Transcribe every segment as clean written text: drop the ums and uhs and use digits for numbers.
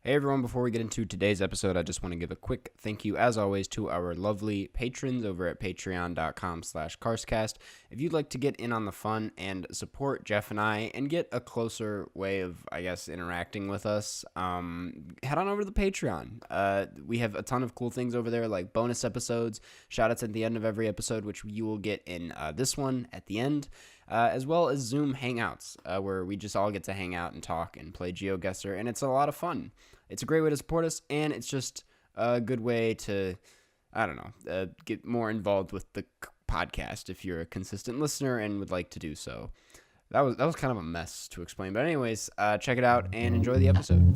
Hey everyone, before we get into today's episode, I just want to give a quick thank you, as always, to our lovely patrons over at patreon.com/Karstcast. If you'd like to get in on the fun and support Jeff and I and get a closer way of, interacting with us, head on over to the Patreon. We have a ton of cool things over there, like bonus episodes, shout-outs at the end of every episode, which you will get in this one at the end. As well as Zoom Hangouts, where we just all get to hang out and talk and play GeoGuessr, and it's a lot of fun. It's a great way to support us, and it's just a good way to, get more involved with the podcast if you're a consistent listener and would like to do so. That was kind of a mess to explain, but anyways, check it out and enjoy the episode.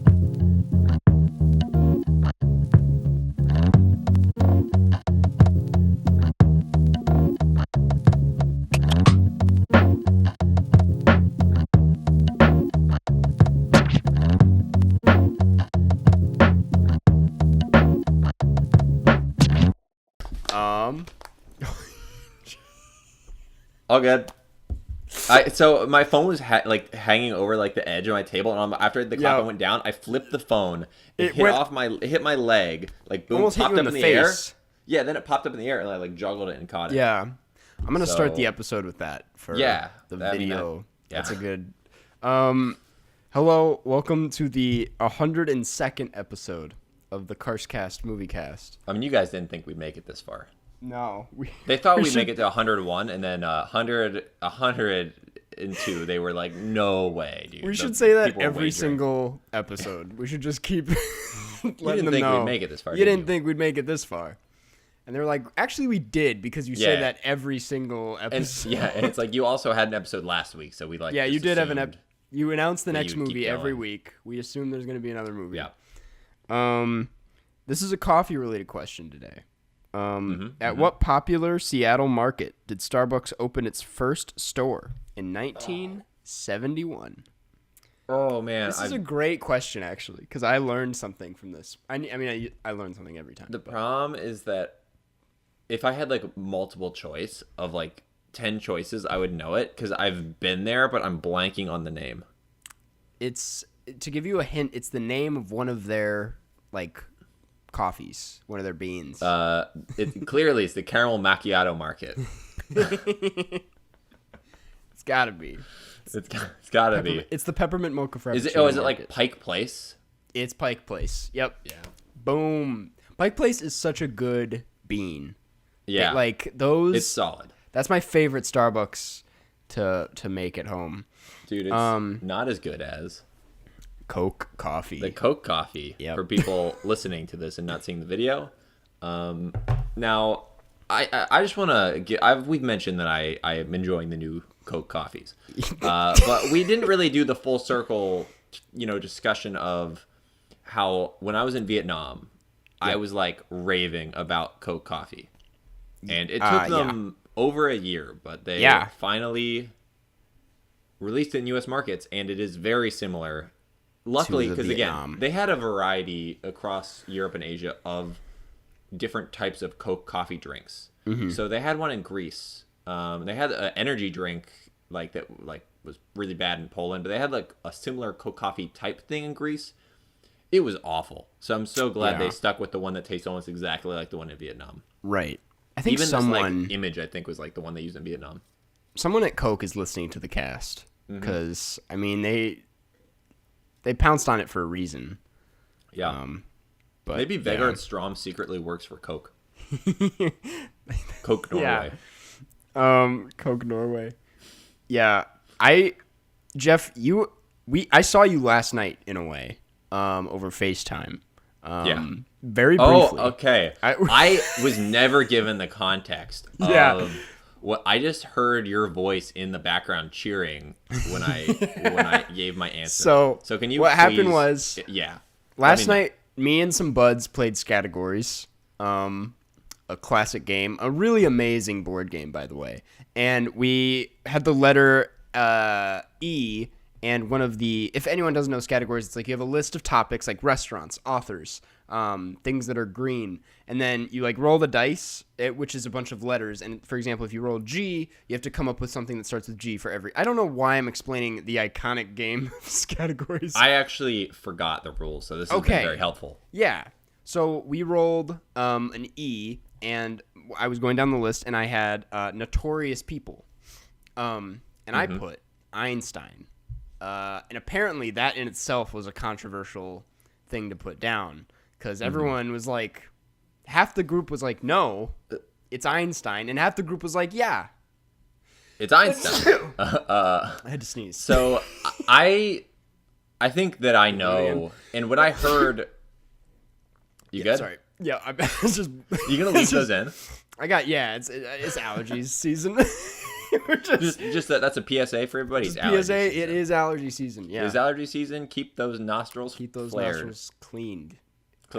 All good. So my phone was hanging over the edge of my table, and after the clap went down, I flipped the phone. It hit my leg. Boom, almost popped hit you up in the the air. face. Yeah, then it popped up in the air, and I juggled it and caught it. Yeah, I'm gonna start the episode with that for the video. That's a good. Hello, welcome to the 102nd epised of the Karstcast movie cast. I mean, you guys didn't think we'd make it this far. No, they thought we'd make it to 101, and then 102. They were like, "No way, dude." We should say that every single episode. We should just keep letting them know. We'd make it this far. You didn't think we'd make it this far, and they're like, "Actually, we did," because you say that every single episode. And it's like you also had an episode last week, so we you did have an You announced the next movie every week. We assume there's going to be another movie. Yeah. This is a coffee-related question today. At what popular Seattle market did Starbucks open its first store in 1971? Oh man, this is a great question actually, because I learned something from this. I learn something every time. The problem is that if I had multiple choice of 10 choices, I would know it because I've been there, but I'm blanking on the name. It's, to give you a hint, it's the name of one of their coffees, one of their beans. Clearly it's the caramel macchiato market. It's gotta be. It's gotta be. It's the peppermint mocha frappuccino. Is it like Pike Place? It's Pike Place. Yep. Yeah. Boom. Pike Place is such a good bean. Yeah. It's solid. That's my favorite Starbucks to make at home. Dude, it's not as good as Coke coffee. The Coke coffee, for people listening to this and not seeing the video. Now, I just want to get... We've mentioned that I am enjoying the new Coke coffees. But we didn't really do the full circle, discussion of how when I was in Vietnam, I was raving about Coke coffee. And it took them over a year, but they finally released it in U.S. markets, and it is very similar. Luckily, because again, they had a variety across Europe and Asia of different types of Coke coffee drinks. Mm-hmm. So they had one in Greece. They had an energy drink that was really bad in Poland, but they had a similar Coke coffee type thing in Greece. It was awful. So I'm so glad they stuck with the one that tastes almost exactly like the one in Vietnam. Right. I think even someone this image I think was the one they used in Vietnam. Someone at Coke is listening to the cast because they pounced on it for a reason. Yeah. But maybe Vegard Strom secretly works for Coke. Coke Norway. Yeah. Coke Norway. Yeah. Jeff, I saw you last night in a way, over FaceTime. Very briefly. Oh, okay. I was never given the context of what I just heard your voice in the background cheering when I gave my answer. So can you? What happened was last night me and some buds played Scattergories, a classic game, a really amazing board game by the way, and we had the letter E And if anyone doesn't know categories, it's like you have a list of topics like restaurants, authors, things that are green. And then you like roll the dice, which is a bunch of letters. And for example, if you roll G, you have to come up with something that starts with G for every. I don't know why I'm explaining the iconic game categories. I actually forgot the rules, so this has been very helpful. Yeah. So we rolled an E, and I was going down the list, and I had notorious people. And I put Einstein. And apparently that in itself was a controversial thing to put down because everyone was like, half the group was like, no, it's Einstein. And half the group was like, yeah. It's Einstein. I had to sneeze. So I think that I know. And when I heard... You good? Sorry. Yeah, I was just... You going to leave those in? It's allergies season. just that's a PSA for everybody. It's PSA. Season. It is allergy season. Yeah, it is allergy season. Keep those nostrils. Nostrils cleaned. I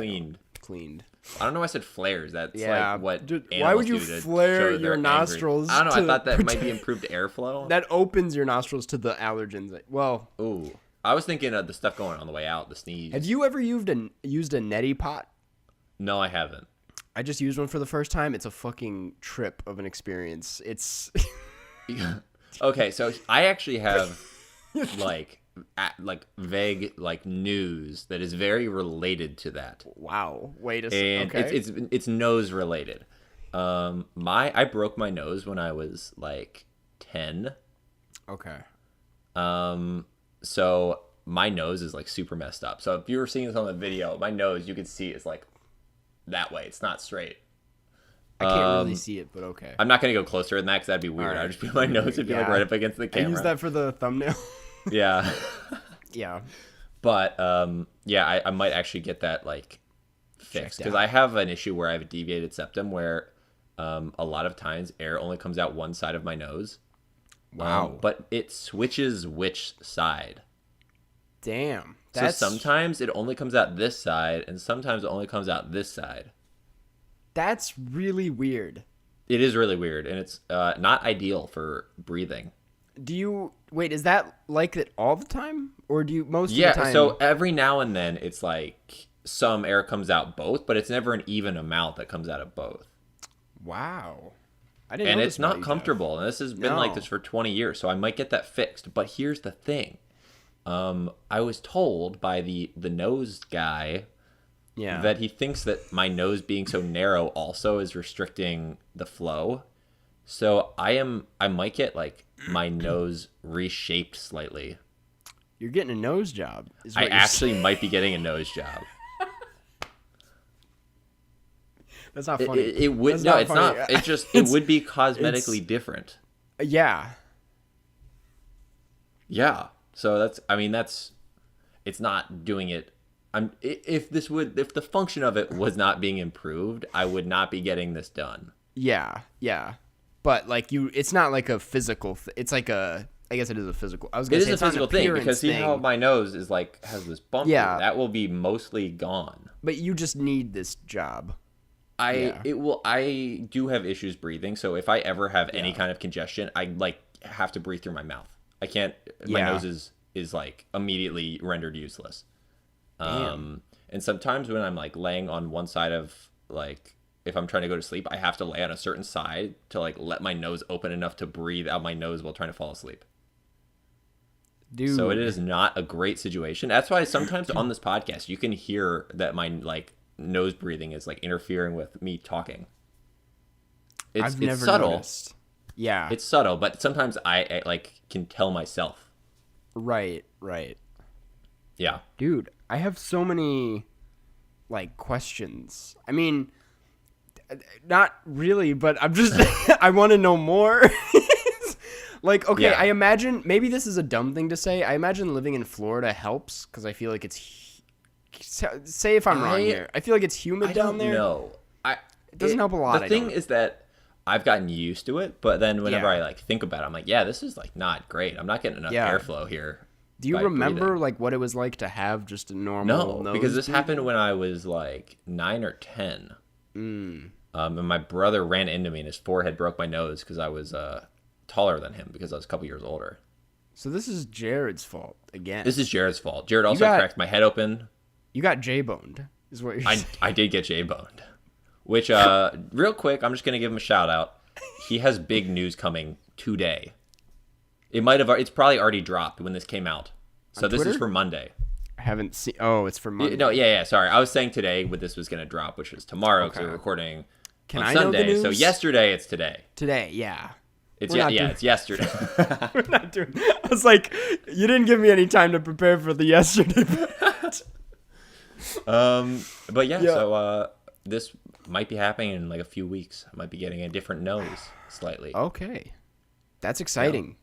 don't know why I said flares. That's like what. Why would you flare your nostrils? I don't know. I thought that might be improved airflow. That opens your nostrils to the allergens. Well, ooh, I was thinking of the stuff going on the way out. The sneeze. Have you ever used a neti pot? No, I haven't. I just used one for the first time. It's a fucking trip of an experience. It's. Okay, so I actually have like vague like news that is very related to that. Wow, wait a second. And it's nose related. I broke my nose when I was like 10. Okay. So my nose is like super messed up. So if you were seeing this on the video, my nose you could see is like that way. It's not straight. I can't really see it, but okay. I'm not going to go closer than that because that'd be weird. Right. I'd just be my nose would be like right up against the camera. I use that for the thumbnail. Yeah. Yeah. But, I might actually get that, like, fixed. Because I have an issue where I have a deviated septum where a lot of times air only comes out one side of my nose. Wow. But it switches which side. Damn. So sometimes it only comes out this side, and sometimes it only comes out this side. That's really weird. It is really weird, and it's not ideal for breathing. Is that like it all the time? Or do you most of the time? Yeah, so every now and then it's like some air comes out both, but it's never an even amount that comes out of both. Wow. And it's not comfortable, and this has been like this for 20 years, so I might get that fixed. But here's the thing. I was told by the nose guy... Yeah. That he thinks that my nose being so narrow also is restricting the flow. So I might get like my nose reshaped slightly. You're getting a nose job. I actually might be getting a nose job. That's not funny. It would it's not. It's just it would be cosmetically different. Yeah. Yeah. So it's not doing it. If the function of it was not being improved, I would not be getting this done. Yeah, but like it's not like a physical. It's like I guess it is a physical. I was gonna say it's a physical thing because see how my nose is like has this bump. Yeah, that will be mostly gone. But you just need this job. I do have issues breathing, so if I ever have any kind of congestion, I like have to breathe through my mouth. I can't. My nose is like immediately rendered useless. And sometimes when I'm like laying on one side of like, if I'm trying to go to sleep, I have to lay on a certain side to like let my nose open enough to breathe out my nose while trying to fall asleep. Dude. So it is not a great situation. That's why sometimes on this podcast, you can hear that my like nose breathing is like interfering with me talking. It's never subtle. Noticed. Yeah. It's subtle, but sometimes I like can tell myself. Right. Yeah. Dude, I have so many, like, questions. I mean, not really, but I'm just, I want to know more. Like, okay, yeah. I imagine, maybe this is a dumb thing to say. I imagine living in Florida helps, because I feel like it's, say if I'm wrong here. I feel like it's humid down there. No. It doesn't help a lot. The thing is that I've gotten used to it, but then whenever I, like, think about it, I'm like, yeah, this is, like, not great. I'm not getting enough airflow here. Do you remember like what it was like to have just a normal nose? Because this happened when I was like 9 or 10. And my brother ran into me and his forehead broke my nose because I was taller than him because I was a couple years older. So this is Jared's fault again. This is Jared's fault. Jared also cracked my head open. You got J-boned, is what you're saying. I did get J-boned. Which, real quick, I'm just going to give him a shout out. He has big news coming today. It's probably already dropped when this came out. So this is for Monday. I haven't seen. Oh, it's for Monday. No, yeah. Sorry, I was saying today when this was going to drop, which is tomorrow. Because we're recording on Sunday. Know the news? So yesterday, it's today. Today, yeah. It's yesterday. We're not doing. I was like, you didn't give me any time to prepare for the yesterday. But yeah. So this might be happening in like a few weeks. I might be getting a different nose slightly. Okay, that's exciting.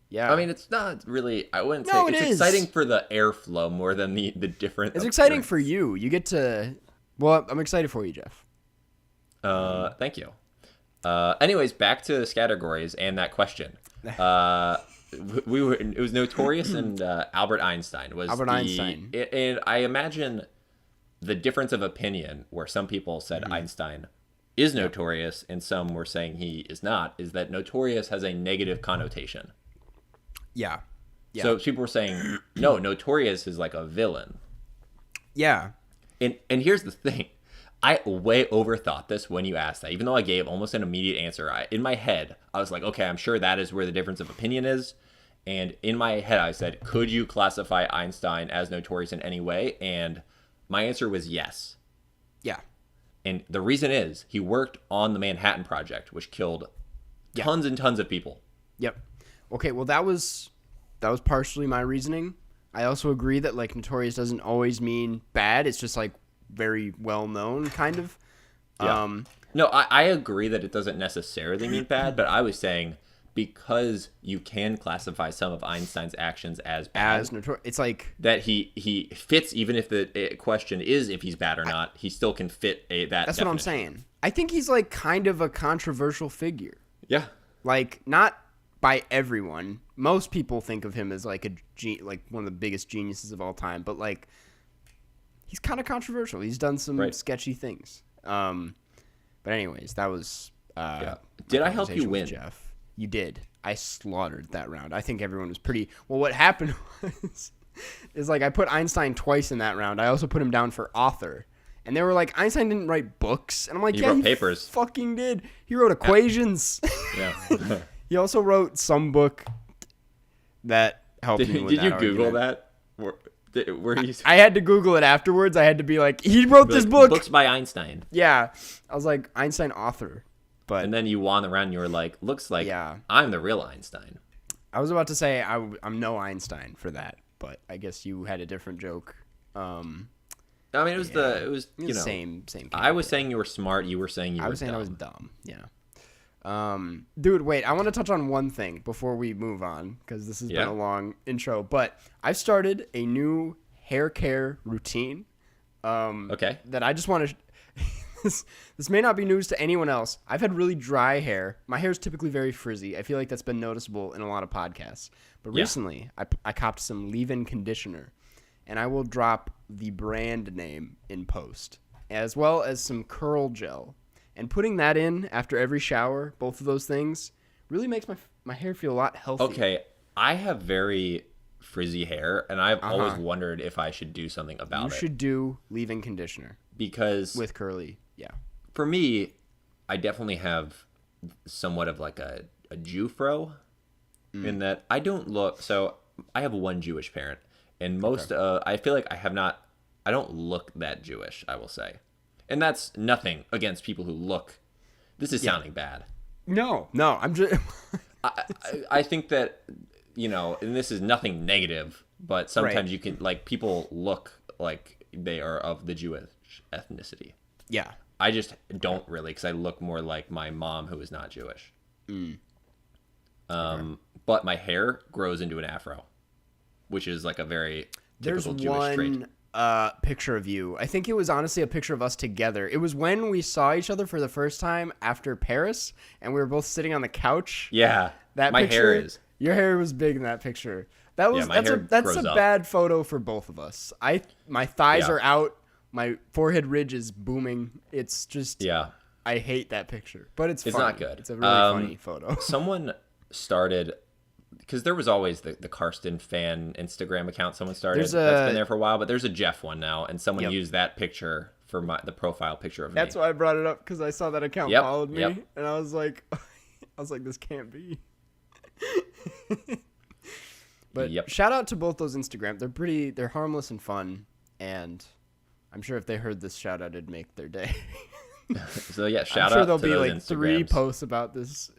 Yeah. I mean, it's not really. I wouldn't say it's exciting for the airflow more than the different. It's exciting for you. You get to. Well, I'm excited for you, Jeff. Thank you. Anyways, back to categories and that question. It was Notorious and Albert Einstein was Einstein. And I imagine the difference of opinion where some people said Einstein is notorious and some were saying he is not, is that notorious has a negative connotation. Yeah. So people were saying, no, notorious is like a villain. Yeah. And here's the thing. I way overthought this when you asked that. Even though I gave almost an immediate answer, in my head, I was like, okay, I'm sure that is where the difference of opinion is. And in my head, I said, could you classify Einstein as notorious in any way? And my answer was yes. Yeah. And the reason is he worked on the Manhattan Project, which killed tons and tons of people. Yep. Okay, well, that was partially my reasoning. I also agree that, like, notorious doesn't always mean bad. It's just, like, very well known, kind of. Yeah. No, I agree that it doesn't necessarily mean bad, but I was saying because you can classify some of Einstein's actions as bad, as notorious, it's like that he fits. Even if the question is if he's bad or not, he still can fit that. That's definition. What I'm saying. I think he's like kind of a controversial figure. Yeah, like not by everyone. Most people think of him as like one of the biggest geniuses of all time, but like. He's kind of controversial. He's done some sketchy things. But anyways, that was. Did I help you win, Jeff? You did. I slaughtered that round. I think everyone was pretty. Well, what happened is like I put Einstein twice in that round. I also put him down for author, and they were like, Einstein didn't write books, and I'm like, he wrote papers. Fucking did. He wrote equations. Yeah. He also wrote some book that helped me with that. Did you Google that? I had to Google it afterwards. I had to be like, he wrote this book. Books by Einstein. Yeah. I was like, Einstein author. But and then you won around and you were like, looks like I'm the real Einstein. I was about to say I'm no Einstein for that, but I guess you had a different joke. I mean, it was you know, same. I was saying you were smart. You were saying you were dumb. I was dumb. Yeah. Dude, wait, I want to touch on one thing before we move on because this has been a long intro, but I've started a new hair care routine. That I just want to, this may not be news to anyone else. I've had really dry hair. My hair is typically very frizzy. I feel like that's been noticeable in a lot of podcasts, but recently I copped some leave-in conditioner and I will drop the brand name in post as well as some curl gel. And putting that in after every shower, both of those things, really makes my hair feel a lot healthier. Okay, I have very frizzy hair, and I've always wondered if I should do something about it. You should do leave-in conditioner. Because... with curly, For me, I definitely have somewhat of like a Jew-fro, in that I don't look... So, I have one Jewish parent, and most... I feel like I don't look that Jewish, I will say. And that's nothing against people who look. This is sounding bad. No, I'm just. I think that, you know, and this is nothing negative, but sometimes you can, like, people look like they are of the Jewish ethnicity. Yeah. I just don't really, because I look more like my mom who is not Jewish. But my hair grows into an afro, which is like a very typical Jewish trait. Picture of you. I think it was honestly a picture of us together. It was when we saw each other for the first time after Paris, and we were both sitting on the couch. Yeah, that my picture, hair is. Your hair was big in that picture. That's a bad photo for both of us. My thighs are out. My forehead ridge is booming. It's just I hate that picture, but it's funny. Not good. It's a really funny photo. Someone started because there was always the Karsten fan Instagram account someone started There's that's been there for a while, but there's a Jeff one now, and someone Yep. used that picture for the profile picture of me. That's why I brought it up, because I saw that account Yep, followed me, yep. and I was like, this can't be. But Yep. shout out to both those Instagram. They're harmless and fun, and I'm sure if they heard this shout out, it'd make their day. So yeah, shout I'm sure out there'll to be those like 3 Instagrams. posts about this.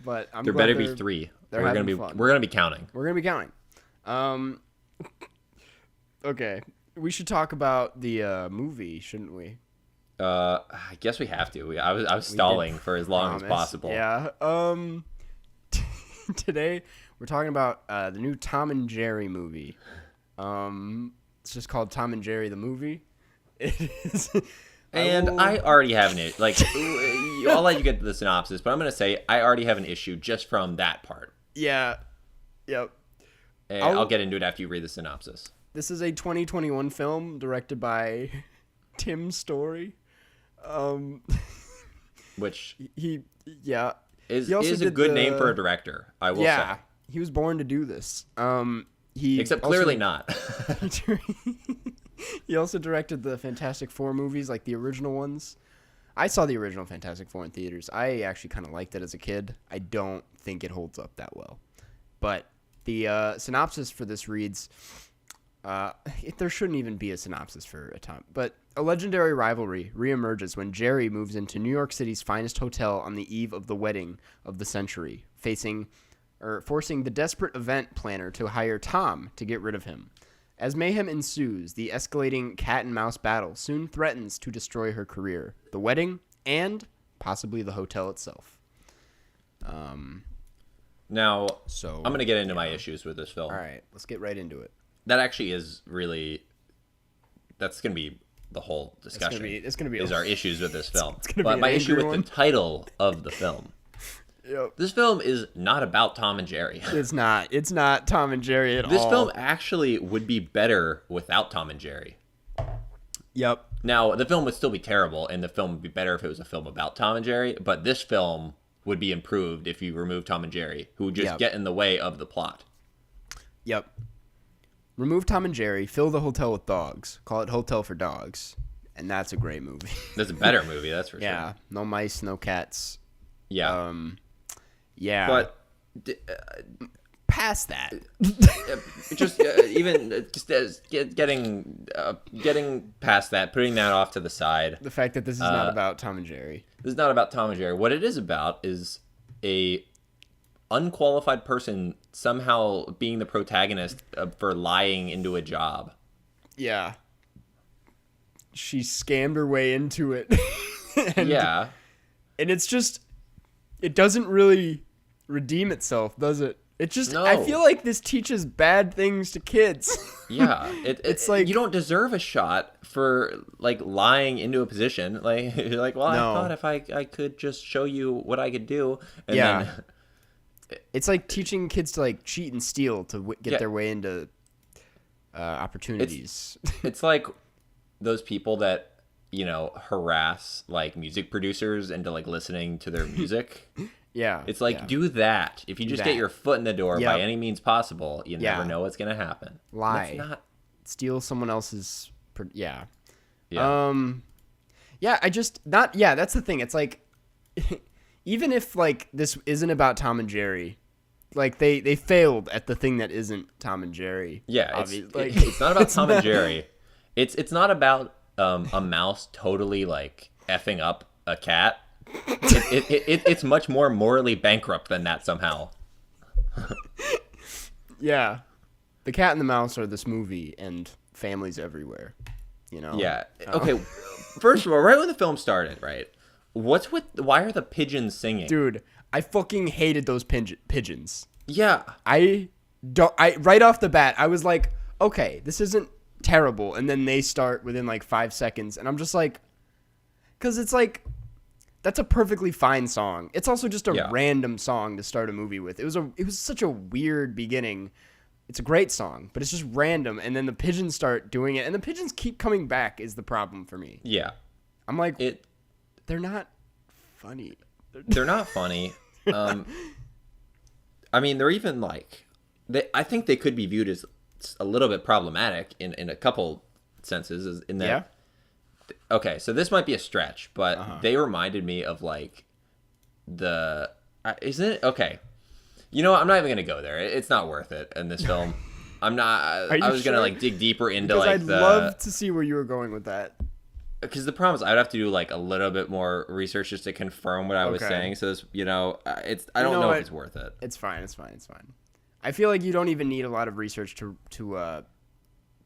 But I'm There glad better be 3. they're We're gonna having be fun. we're gonna be counting. We're gonna be counting. Okay, we should talk about the movie, shouldn't we? I guess we have to. I was stalling for as long as Promise. possible. Yeah. Today we're talking about the new Tom and Jerry movie. It's just called Tom and Jerry the movie. It is. And I already have an issue. Like, I'll let you get to the synopsis, but I'm going to say I already have an issue just from that part. Yeah. Yep. And I'll get into it after you read the synopsis. This is a 2021 film directed by Tim Story. Which He is also a did good name for a director, I will say. He was born to do this. Except clearly not. He also directed the Fantastic Four movies, like the original ones. I saw the original Fantastic Four in theaters. I actually kind of liked it as a kid. I don't think it holds up that well. But the synopsis for this reads, there shouldn't even be a synopsis for a time, but a legendary rivalry reemerges when Jerry moves into New York City's finest hotel on the eve of the wedding of the century, forcing the desperate event planner to hire Tom to get rid of him. As mayhem ensues, the escalating cat-and-mouse battle soon threatens to destroy her career, the wedding, and possibly the hotel itself. Now, So I'm going to get into my issues with this film. All right, let's get right into it. That actually is really... That's going to be the whole discussion. It's gonna be is our issues with this film. gonna be But an my issue angry with one. the title of the film. Yep. This film is not about Tom and Jerry. It's not Tom and Jerry at all. This film actually would be better without Tom and Jerry. Yep. Now, the film would still be terrible, and the film would be better if it was a film about Tom and Jerry, but this film would be improved if you remove Tom and Jerry, who would just get in the way of the plot. Yep. Remove Tom and Jerry, fill the hotel with dogs, call it Hotel for Dogs, and that's a great movie. That's a better movie, that's for Yeah. sure. No mice, no cats. Yeah. Yeah. But past that. just getting past that, putting that off to the side. The fact that this is not about Tom and Jerry. This is not about Tom and Jerry. What it is about is a unqualified person somehow being the protagonist for lying into a job. Yeah. She scammed her way into it. Yeah. And it's just, it doesn't really redeem itself, does it? It just, No. I feel like this teaches bad things to kids. Yeah, it's like- you don't deserve a shot for like lying into a position. Like you're like, well, No. I thought if I could just show you what I could do, and Yeah. then It's like teaching kids to like cheat and steal to get Yeah. their way into opportunities. it's like those people that harass like music producers into like listening to their music. Yeah. It's like yeah. do that. If you just get that. your foot in the door Yep. by any means possible, you Yeah. never know what's gonna happen. Lie. That's not. Steal someone else's. Yeah. Yeah. Yeah. That's the thing. It's like, even if like this isn't about Tom and Jerry, like they failed at the thing that isn't Tom and Jerry. Yeah, Like it's not about Tom and Jerry. It's not about a mouse totally like effing up a cat. It's much more morally bankrupt than that somehow. Yeah. The cat and the mouse are this movie, and families everywhere. Yeah. Okay. First of all, right when the film started, right? Why are the pigeons singing? Dude, I fucking hated those pigeons. Yeah. Right off the bat, I was like, okay, this isn't terrible. And then they start within like 5 seconds. And I'm just like, because it's like, that's a perfectly fine song. It's also just a random song to start a movie with. It was such a weird beginning. It's a great song, but it's just random. And then the pigeons start doing it. And the pigeons keep coming back is the problem for me. Yeah. I'm like, they're not funny. They're not funny. I mean, they're even like, I think they could be viewed as a little bit problematic in a couple senses. In that, Yeah. Okay, so this might be a stretch, but they reminded me of like isn't it okay? You know what? I'm not even gonna go there. It's not worth it in this film. I'm not. I was gonna like dig deeper into because like I'd love to see where you were going with that. Because the problem is I'd have to do like a little bit more research just to confirm what I was saying. So this, I don't know if it's worth it. It's fine. I feel like you don't even need a lot of research to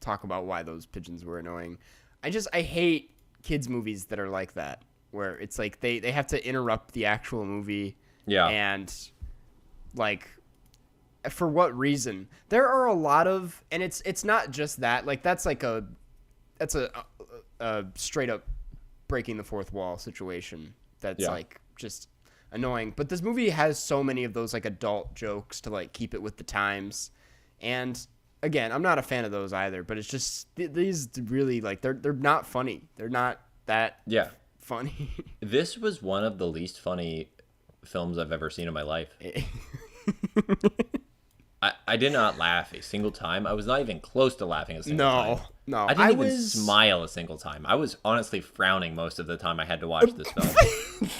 talk about why those pigeons were annoying. I hate kids movies that are like that, where it's like they have to interrupt the actual movie. Yeah. And like, for what reason? There are a lot of, and it's not just that. Like that's a straight up breaking the fourth wall situation. That's like just annoying. But this movie has so many of those like adult jokes to like keep it with the times. And again, I'm not a fan of those either. But it's just these really like they're not funny. They're not that funny. This was one of the least funny films I've ever seen in my life. I did not laugh a single time. I was not even close to laughing a single time. No. I didn't even smile a single time. I was honestly frowning most of the time I had to watch this film.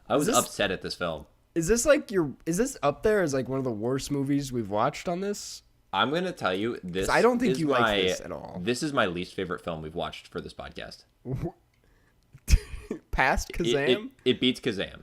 I was upset at this film. Is this up there as like one of the worst movies we've watched on this? I'm going to tell you this. I don't think you like this at all. This is my least favorite film we've watched for this podcast. Past Kazam? It beats Kazam.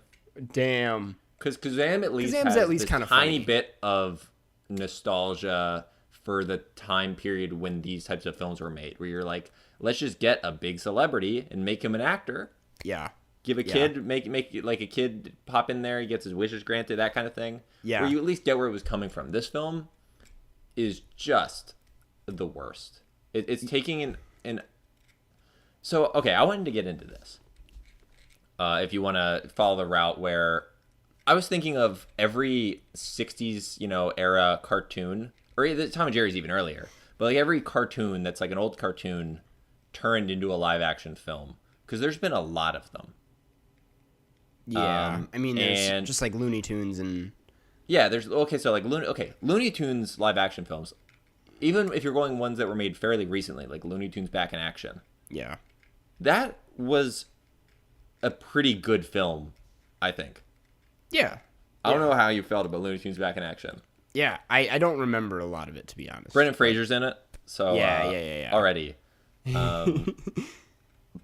Damn. Because Kazam at least has this kind of tiny funny. bit of nostalgia for the time period when these types of films were made, where you're like, let's just get a big celebrity and make him an actor. Yeah. Give a kid, make like a kid pop in there, he gets his wishes granted, that kind of thing. Yeah. Where you at least get where it was coming from. This film is just the worst. It's taking So, okay, I wanted to get into this. If you want to follow the route where I was thinking of every 60s, era cartoon, or Tom and Jerry's even earlier, but like every cartoon that's like an old cartoon turned into a live action film, because there's been a lot of them. Yeah, I mean, there's just like Looney Tunes and there's Looney Tunes live action films. Even if you're going ones that were made fairly recently, like Looney Tunes Back in Action. Yeah, that was a pretty good film, I think. Yeah. I don't know how you felt about Looney Tunes Back in Action. Yeah, I don't remember a lot of it, to be honest. Brendan Fraser's in it, so yeah. Already.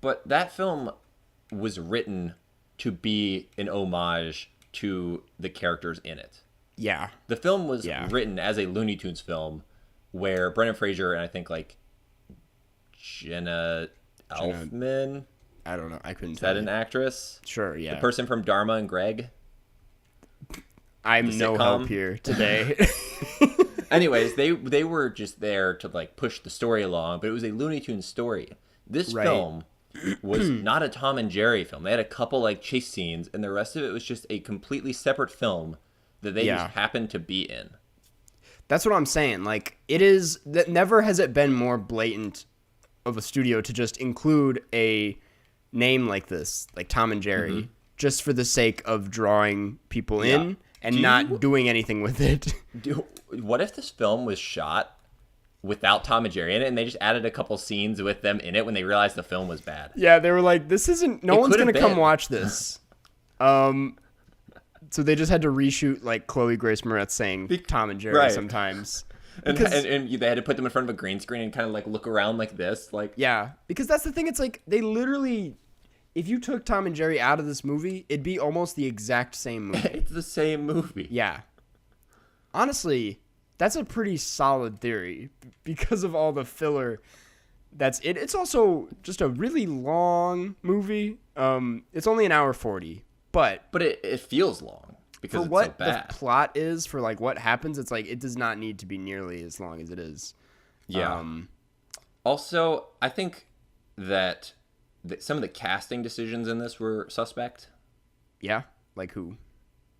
But that film was written to be an homage to the characters in it. Yeah. The film was written as a Looney Tunes film where Brendan Fraser and I think like Jenna Elfman. I don't know. I couldn't Is tell that you. an actress? Sure, yeah. The person from Dharma and Greg? I'm no help here today. Anyways, they were just there to like push the story along, but it was a Looney Tunes story. This film was not a Tom and Jerry film. They had a couple like chase scenes, and the rest of it was just a completely separate film that they just happened to be in. That's what I'm saying. Like, it is that never has it been more blatant of a studio to just include a name like this, like Tom and Jerry, just for the sake of drawing people in and not doing anything with it. What if this film was shot without Tom and Jerry in it, and they just added a couple scenes with them in it when they realized the film was bad? Yeah, they were like, "This isn't. No one's gonna come watch this." So they just had to reshoot like Chloe Grace Moretz saying Tom and Jerry sometimes. And they had to put them in front of a green screen and kind of like look around like this, like because that's the thing. It's like they literally, if you took Tom and Jerry out of this movie, it'd be almost the exact same movie. It's the same movie. Yeah, honestly, that's a pretty solid theory because of all the filler. That's it. It's also just a really long movie. It's only an hour 40, but it feels long. Because for what it's so bad. The plot is, for like what happens, it's like it does not need to be nearly as long as it is. Yeah. Also, I think that some of the casting decisions in this were suspect. Yeah? Like who?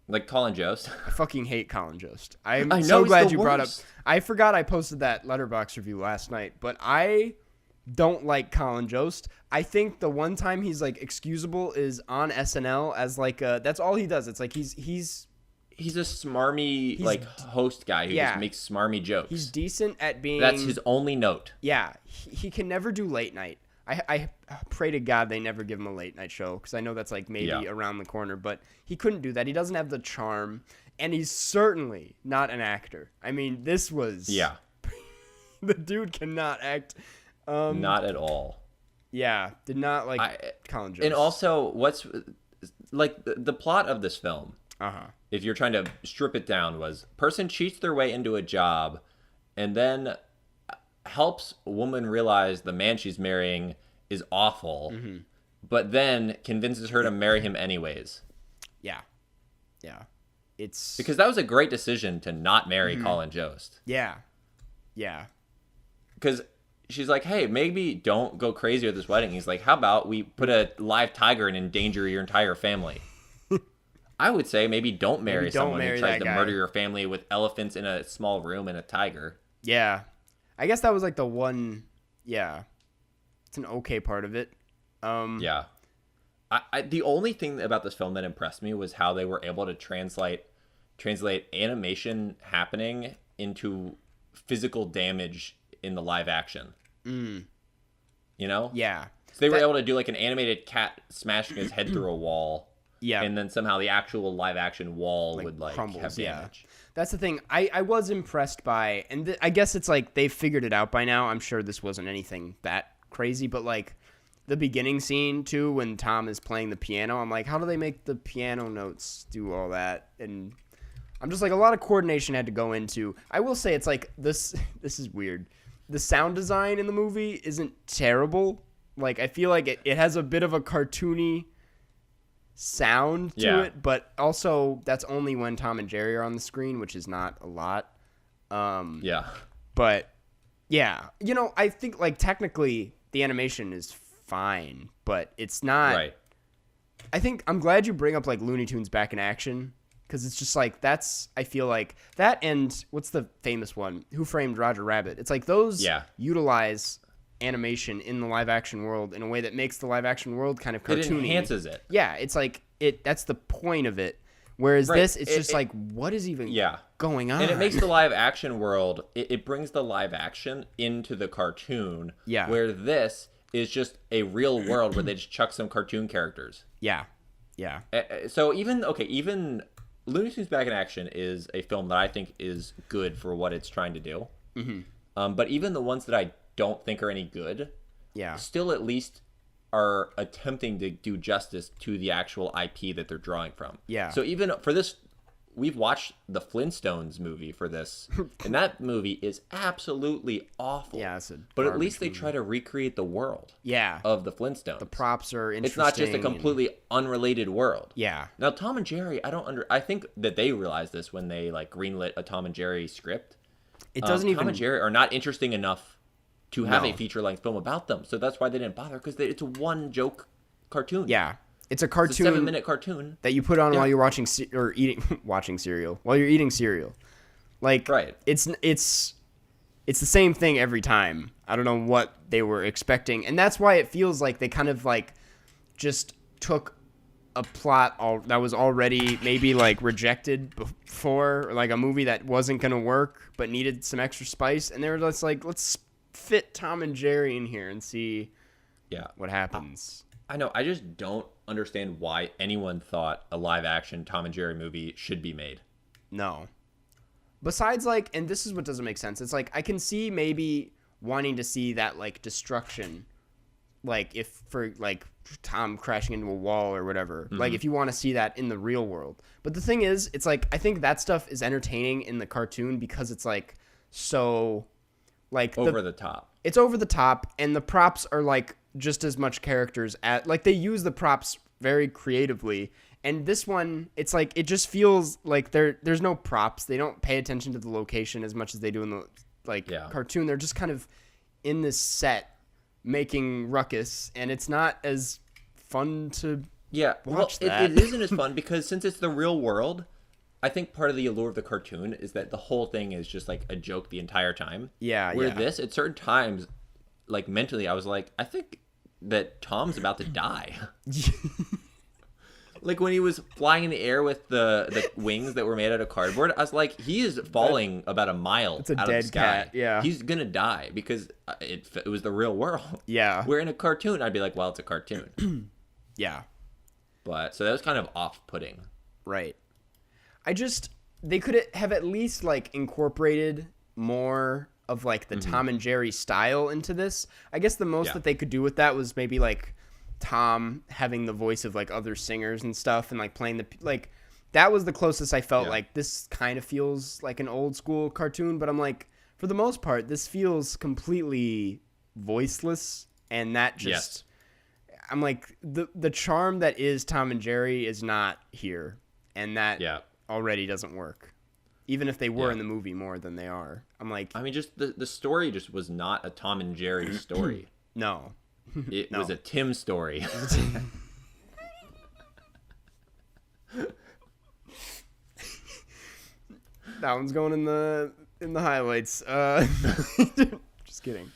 Like Colin Jost. I fucking hate Colin Jost. I'm so glad you brought up. I forgot I posted that Letterboxd review last night, but I don't like Colin Jost. I think the one time he's like excusable is on SNL as like that's all he does. It's like he's he's a smarmy host guy who just makes smarmy jokes. He's decent at being. That's his only note. Yeah, he can never do late night. I pray to God they never give him a late night show because I know that's like maybe around the corner, but he couldn't do that. He doesn't have the charm, and he's certainly not an actor. I mean, this was the dude cannot act. Not at all. Yeah, did not like Colin Jost. And also, what's like the plot of this film? If you're trying to strip it down, was person cheats their way into a job, and then helps a woman realize the man she's marrying is awful, but then convinces her to marry him anyways. Yeah. It's because that was a great decision to not marry Colin Jost. Yeah. Because she's like, hey, maybe don't go crazy at this wedding. He's like, how about we put a live tiger and endanger your entire family? I would say maybe don't marry someone who tries to murder your family with elephants in a small room and a tiger. Yeah. I guess that was like the one, it's an okay part of it. Yeah. The only thing about this film that impressed me was how they were able to translate animation happening into physical damage in the live action. You know? Yeah. So they were able to do like an animated cat smashing his head through a wall. Yeah. And then somehow the actual live action wall would like crumbles, have damage. That's the thing. I was impressed by, and I guess it's like they've figured it out by now. I'm sure this wasn't anything that crazy, but like the beginning scene too, when Tom is playing the piano, I'm like, how do they make the piano notes do all that? And I'm just like, a lot of coordination had to go into. I will say it's like this is weird. The sound design in the movie isn't terrible. Like I feel like it has a bit of a cartoony sound to it, but also that's only when Tom and Jerry are on the screen, which is not a lot. But yeah, you know, I think like technically the animation is fine, but it's not. Right. I think I'm glad you bring up like Looney Tunes back in action because it's just like I feel like that and what's the famous one? Who Framed Roger Rabbit? It's like those utilize animation in the live action world in a way that makes the live action world kind of cartoony. It enhances it. Yeah, it's like that's the point of it. Whereas this, it's just like, what is even going on? And it makes the live action world, it brings the live action into the cartoon. Yeah. Where this is just a real world where they just chuck some cartoon characters. Yeah. So even Looney Tunes Back in Action is a film that I think is good for what it's trying to do. But even the ones that I don't think are any good, still at least are attempting to do justice to the actual IP that they're drawing from. Yeah. So even for this, we've watched the Flintstones movie for this, and that movie is absolutely awful. Yeah, but at least they try to recreate the world. Of the Flintstones. The props are interesting. It's not just a completely unrelated world. Yeah. Now Tom and Jerry, I think that they realized this when they like greenlit a Tom and Jerry script. It doesn't even. Tom and Jerry are not interesting enough to have a feature-length film about them. So that's why they didn't bother, because it's a one-joke cartoon. Yeah. It's a cartoon. It's a 7-minute cartoon. That you put on while you're watching watching cereal. While you're eating cereal. Like, it's the same thing every time. I don't know what they were expecting. And that's why it feels like they kind of, like, just took a plot that was already maybe, like, rejected before. Or, like, a movie that wasn't going to work but needed some extra spice. And they were just like, let's fit Tom and Jerry in here and see what happens. I know. I just don't understand why anyone thought a live-action Tom and Jerry movie should be made. No. Besides, like, and this is what doesn't make sense. It's like, I can see maybe wanting to see that, like, destruction. Like, if for, like, Tom crashing into a wall or whatever. Mm-hmm. Like, if you want to see that in the real world. But the thing is, it's like, I think that stuff is entertaining in the cartoon because it's, like, so... like over the top. It's over the top, and the props are like just as much characters at like they use the props very creatively. And this one, it's like it just feels like there's no props. They don't pay attention to the location as much as they do in the cartoon. They're just kind of in this making ruckus, and it's not as fun to watch that. It isn't as fun because since it's the real world. I think part of the allure of the cartoon is that the whole thing is just like a joke the entire time. Yeah. Where this, at certain times, like mentally, I was like, I think that Tom's about to die. Like when he was flying in the air with the wings that were made out of cardboard, I was like, he is falling about a mile It's a out dead of the sky. cat, yeah. He's gonna die because it was the real world. Yeah. Where in a cartoon, I'd be like, well, it's a cartoon. Yeah. But so that was kind of off-putting. Right. They could have at least like incorporated more of like the Tom and Jerry style into this. I guess the most that they could do with that was maybe like Tom having the voice of like other singers and stuff and like playing like that was the closest I felt like this kind of feels like an old school cartoon, but I'm like for the most part this feels completely voiceless and that just I'm like the charm that is Tom and Jerry is not here and that already doesn't work. Even if they were in the movie more than they are. I'm like I mean just the story just was not a Tom and Jerry story. No. It was a Tim story. That one's going in the highlights. Just kidding.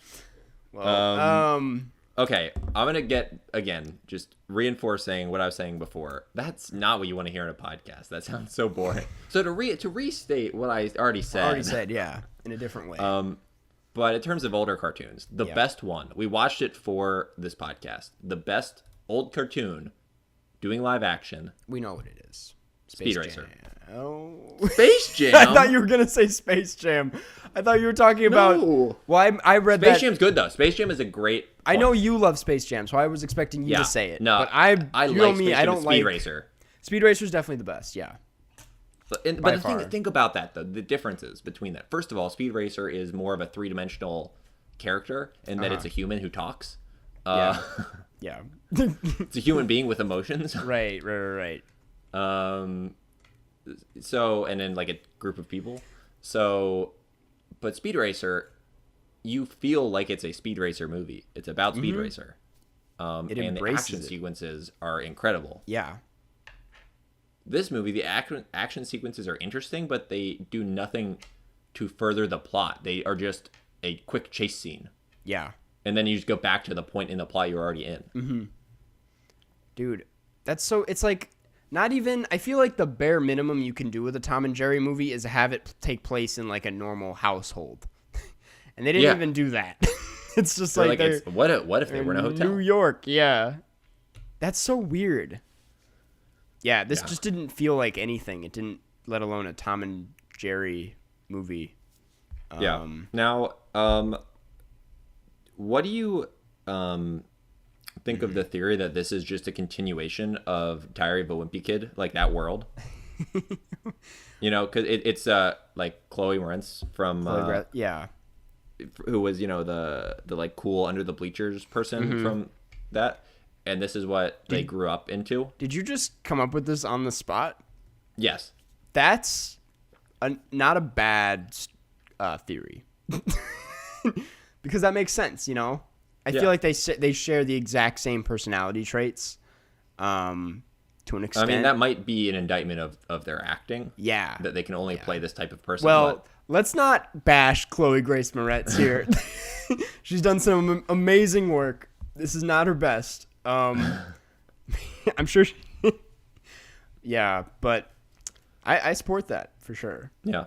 Well, okay, I'm gonna get again just reinforcing what I was saying before. That's not what you want to hear in a podcast. That sounds so boring. So to restate what I already said. Yeah, in a different way. But in terms of older cartoons, the best one, we watched it for this podcast. The best old cartoon doing live action. We know what it is. Speed Racer. Oh. Space Jam? I thought you were going to say Space Jam. I thought you were talking about... No. Well, I read Space that... Jam's good, though. Space Jam is a great I know you love Space Jam, so I was expecting you to say it. No, but I like know Space me, Jam I and don't Speed like... Racer. Speed Racer's definitely the best, yeah. But the think about that, though. The differences between that. First of all, Speed Racer is more of a three-dimensional character in that it's a human who talks. Yeah. It's a human being with emotions. Right. So, and then like a group of people. So, but Speed Racer, you feel like it's a Speed Racer movie. It's about Speed Racer. And the action sequences are incredible. Yeah. This movie, the action sequences are interesting, but they do nothing to further the plot. They are just a quick chase scene. Yeah. And then you just go back to the point in the plot you're already in. Mm-hmm. Dude, that's so... It's like... Not even... I feel like the bare minimum you can do with a Tom and Jerry movie is have it take place in like a normal household. And they didn't even do that. It's just like what if they were in a hotel? New York, yeah. That's so weird. Yeah, this just didn't feel like anything. It didn't, let alone a Tom and Jerry movie. Now, what do you think of the theory that this is just a continuation of Diary of a Wimpy Kid, like that world? You know, because it's like Chloe Moretz from who was the like cool under the bleachers person from that, and this is what they grew up into. Did you just come up with this on the spot? Yes. That's not a bad theory. Because that makes sense, you know? I feel like they share the exact same personality traits to an extent. I mean, that might be an indictment of their acting. Yeah. That they can only play this type of person. Well, let's not bash Chloe Grace Moretz here. She's done some amazing work. This is not her best. I'm sure she... Yeah, but I support that for sure. Yeah.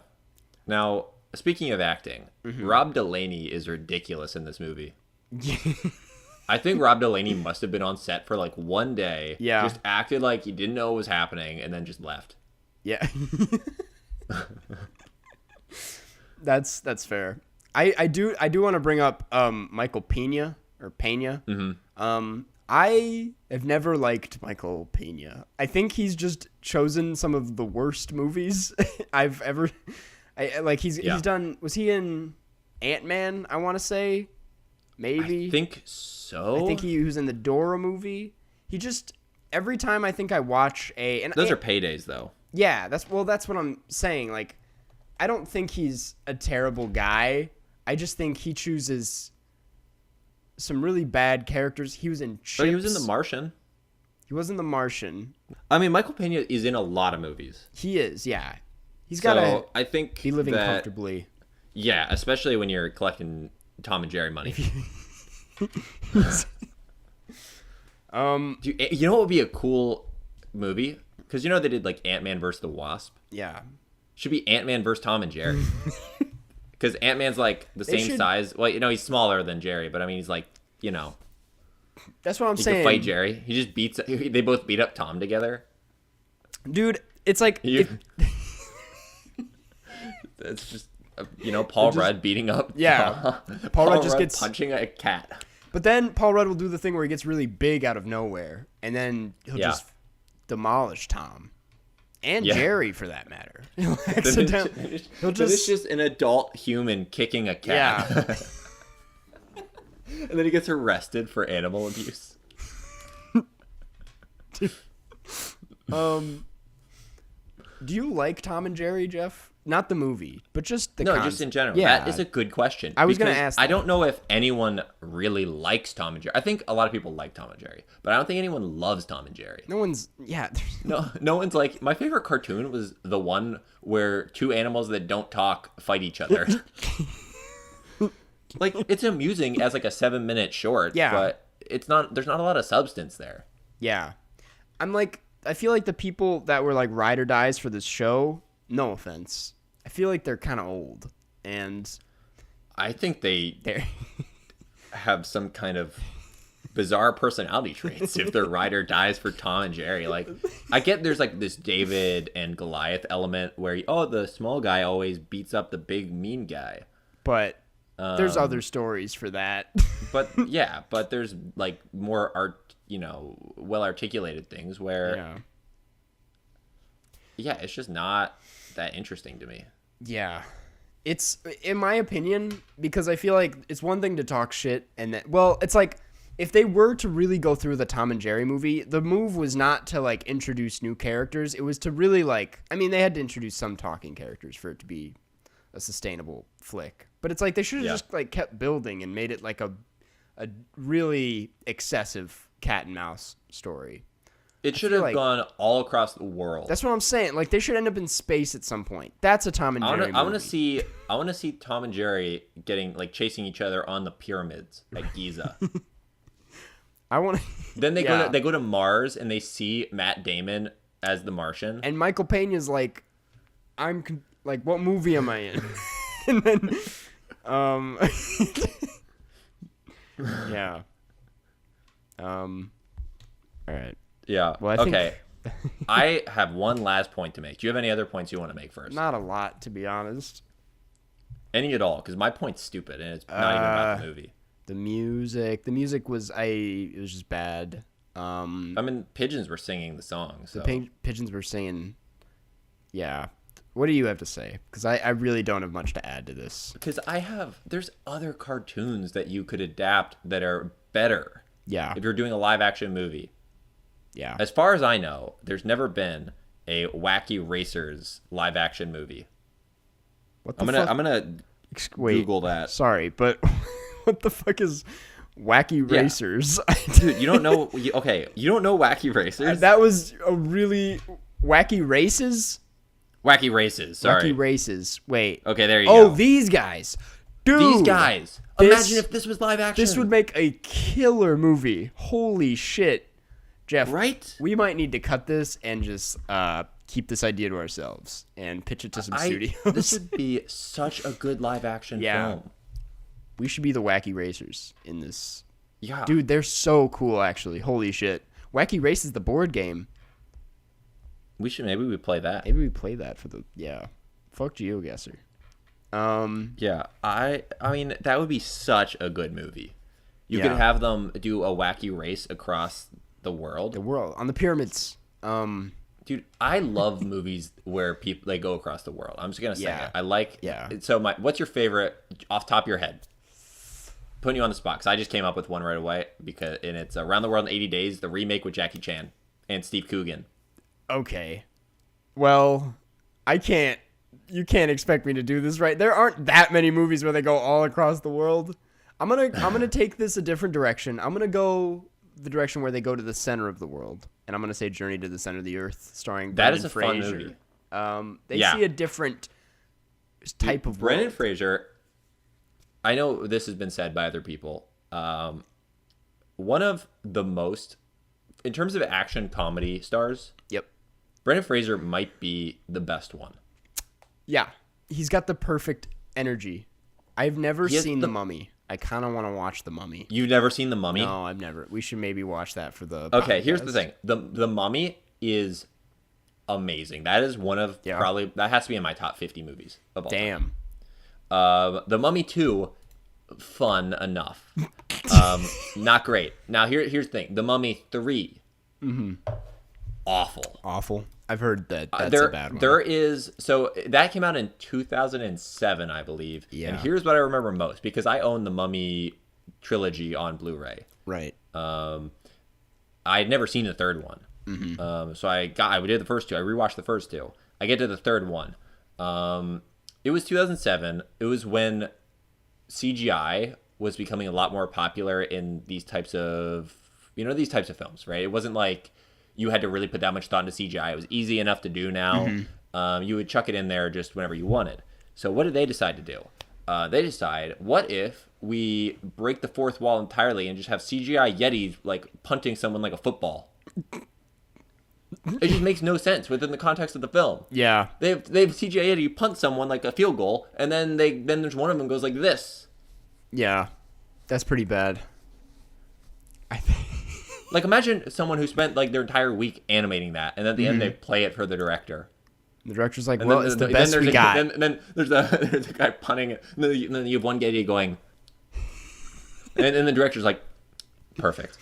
Now, speaking of acting, Rob Delaney is ridiculous in this movie. I think Rob Delaney must have been on set for like one day. Yeah. Just acted like he didn't know what was happening and then just left. Yeah. That's fair. I do want to bring up Michael Pena. I have never liked Michael Pena. I think he's just chosen some of the worst movies I've ever... he's done... Was he in Ant-Man, I want to say? Maybe? I think so. I think he was in the Dora movie. He just... Every time I think I watch a... And those are paydays, though. Yeah, that's what I'm saying. Like, I don't think he's a terrible guy. I just think he chooses... some really bad characters. He was in Chips. But he was in The Martian. He was in The Martian. I mean, Michael Pena is in a lot of movies. He is, yeah. He's got to I think be living comfortably. Yeah, especially when you're collecting Tom and Jerry money. You know what would be a cool movie, because you know they did like Ant-Man versus the Wasp. Yeah. Should be Ant-Man versus Tom and Jerry. Because Ant-Man's like the same size. Well, he's smaller than Jerry, but I mean he's like, That's what I'm he saying. can fight Jerry. He just beats. They both beat up Tom together. Dude, it's like it's just Paul Rudd beating up. Yeah. Tom. Paul Rudd just gets punching a cat. But then Paul Rudd will do the thing where he gets really big out of nowhere, and then he'll just demolish Tom and Jerry, for that matter. He'll it's just an adult human kicking a cat. Yeah. And then he gets arrested for animal abuse. Do you like Tom and Jerry, Jeff? Not the movie, but just the just in general. Yeah. That is a good question. I was going to ask that. I don't know if anyone really likes Tom and Jerry. I think a lot of people like Tom and Jerry, but I don't think anyone loves Tom and Jerry. No one's, yeah. No one's like, my favorite cartoon was the one where two animals that don't talk fight each other. Like, it's amusing as like a 7-minute short, but there's not a lot of substance there. Yeah. I feel like the people that were like ride or dies for this show, no offense, I feel like they're kind of old, and I think they have some kind of bizarre personality traits if they're ride or dies for Tom and Jerry. Like, I get there's like this David and Goliath element where the small guy always beats up the big mean guy, but there's other stories for that. but there's like more well articulated things where it's just not that interesting to me. Yeah. It's, in my opinion, because I feel like it's one thing to talk shit and that, well, it's like if they were to really go through the Tom and Jerry movie, the move was not to like introduce new characters. It was to really they had to introduce some talking characters for it to be a sustainable flick. But it's like they should have just like kept building and made it like a really excessive cat and mouse story. It should have gone all across the world. That's what I'm saying. Like, they should end up in space at some point. That's a Tom and Jerry movie. I want to see Tom and Jerry chasing each other on the pyramids at Giza. Then they go to Mars and they see Matt Damon as the Martian. And Michael Peña's like, what movie am I in? And then yeah. All right. Yeah. Well, okay. I have one last point to make. Do you have any other points you want to make first? Not a lot, to be honest. Any at all? Because my point's stupid, and it's not even about the movie. The music was it was just bad. I mean, pigeons were singing the song. So. The pigeons were singing. Yeah. What do you have to say? Because I really don't have much to add to this. Because there's other cartoons that you could adapt that are better. Yeah. If you're doing a live action movie. Yeah. As far as I know, there's never been a Wacky Racers live action movie. What the fuck? I'm gonna Google that. Sorry, but what the fuck is Wacky Racers? Dude, you don't know? You don't know Wacky Racers? That was a really Wacky Races. Wacky Races. Sorry. Wacky Races. Wait. Okay, there you go. Oh, these guys. Dude. These guys. Imagine if this was live action. This would make a killer movie. Holy shit. Jeff, right? We might need to cut this and just keep this idea to ourselves and pitch it to some studios. This would be such a good live action film. We should be the Wacky Racers in this. Yeah. Dude, they're so cool, actually. Holy shit. Wacky Races, the board game. Maybe we play that. Maybe we play that for the, fuck GeoGuessr. Yeah, I mean, that would be such a good movie. You could have them do a wacky race across the world. On the pyramids. Dude, I love movies where they go across the world. I'm just gonna say it. I like. Yeah. So what's your favorite off the top of your head? Putting you on the spot, because I just came up with one right away and it's Around the World in 80 Days, the remake with Jackie Chan and Steve Coogan. Okay. Well, you can't expect me to do this right. There aren't that many movies where they go all across the world. I'm gonna take this a different direction. I'm gonna go the direction where they go to the center of the world, and I'm gonna say Journey to the Center of the Earth, starring Brendan Fraser. That is a fun movie. They see a different type of Brendan world. Fraser. I know this has been said by other people. One of the most in terms of action comedy stars, Yep. Brendan Fraser might be the best one. Yeah. He's got the perfect energy. I've never He has seen The Mummy. I kind of want to watch The Mummy. You've never seen The Mummy? No, I've never. We should maybe watch that for the Okay, podcast. here's the thing. The Mummy is amazing. That is one of probably, that has to be in my top 50 movies of all time. Damn. The Mummy 2, fun enough. Not great. Now here's the thing. The Mummy 3, awful. Awful. I've heard that that's a bad one. There is, so that came out in 2007, I believe. Yeah. And here's what I remember most, because I own the Mummy trilogy on Blu-ray. Right. I had never seen the third one. So I did the first two. I rewatched the first two. I get to the third one. It was 2007. It was when CGI was becoming a lot more popular in these types of films, right? It wasn't like you had to really put that much thought into CGI. It was easy enough to do now. You would chuck it in there just whenever you wanted. So what did they decide to do? They decide, what if we break the fourth wall entirely and just have CGI Yetis like punting someone like a football? It just makes no sense within the context of the film. Yeah. They have CGI Yeti punt someone like a field goal, and then there's one of them goes like this. Yeah. That's pretty bad. I think. Like, imagine someone who spent like their entire week animating that, and then at the end they play it for the director. The director's like, And well, it's the best we got. Then there's a guy punting it, and then you have one Yeti going, and the director's like, perfect.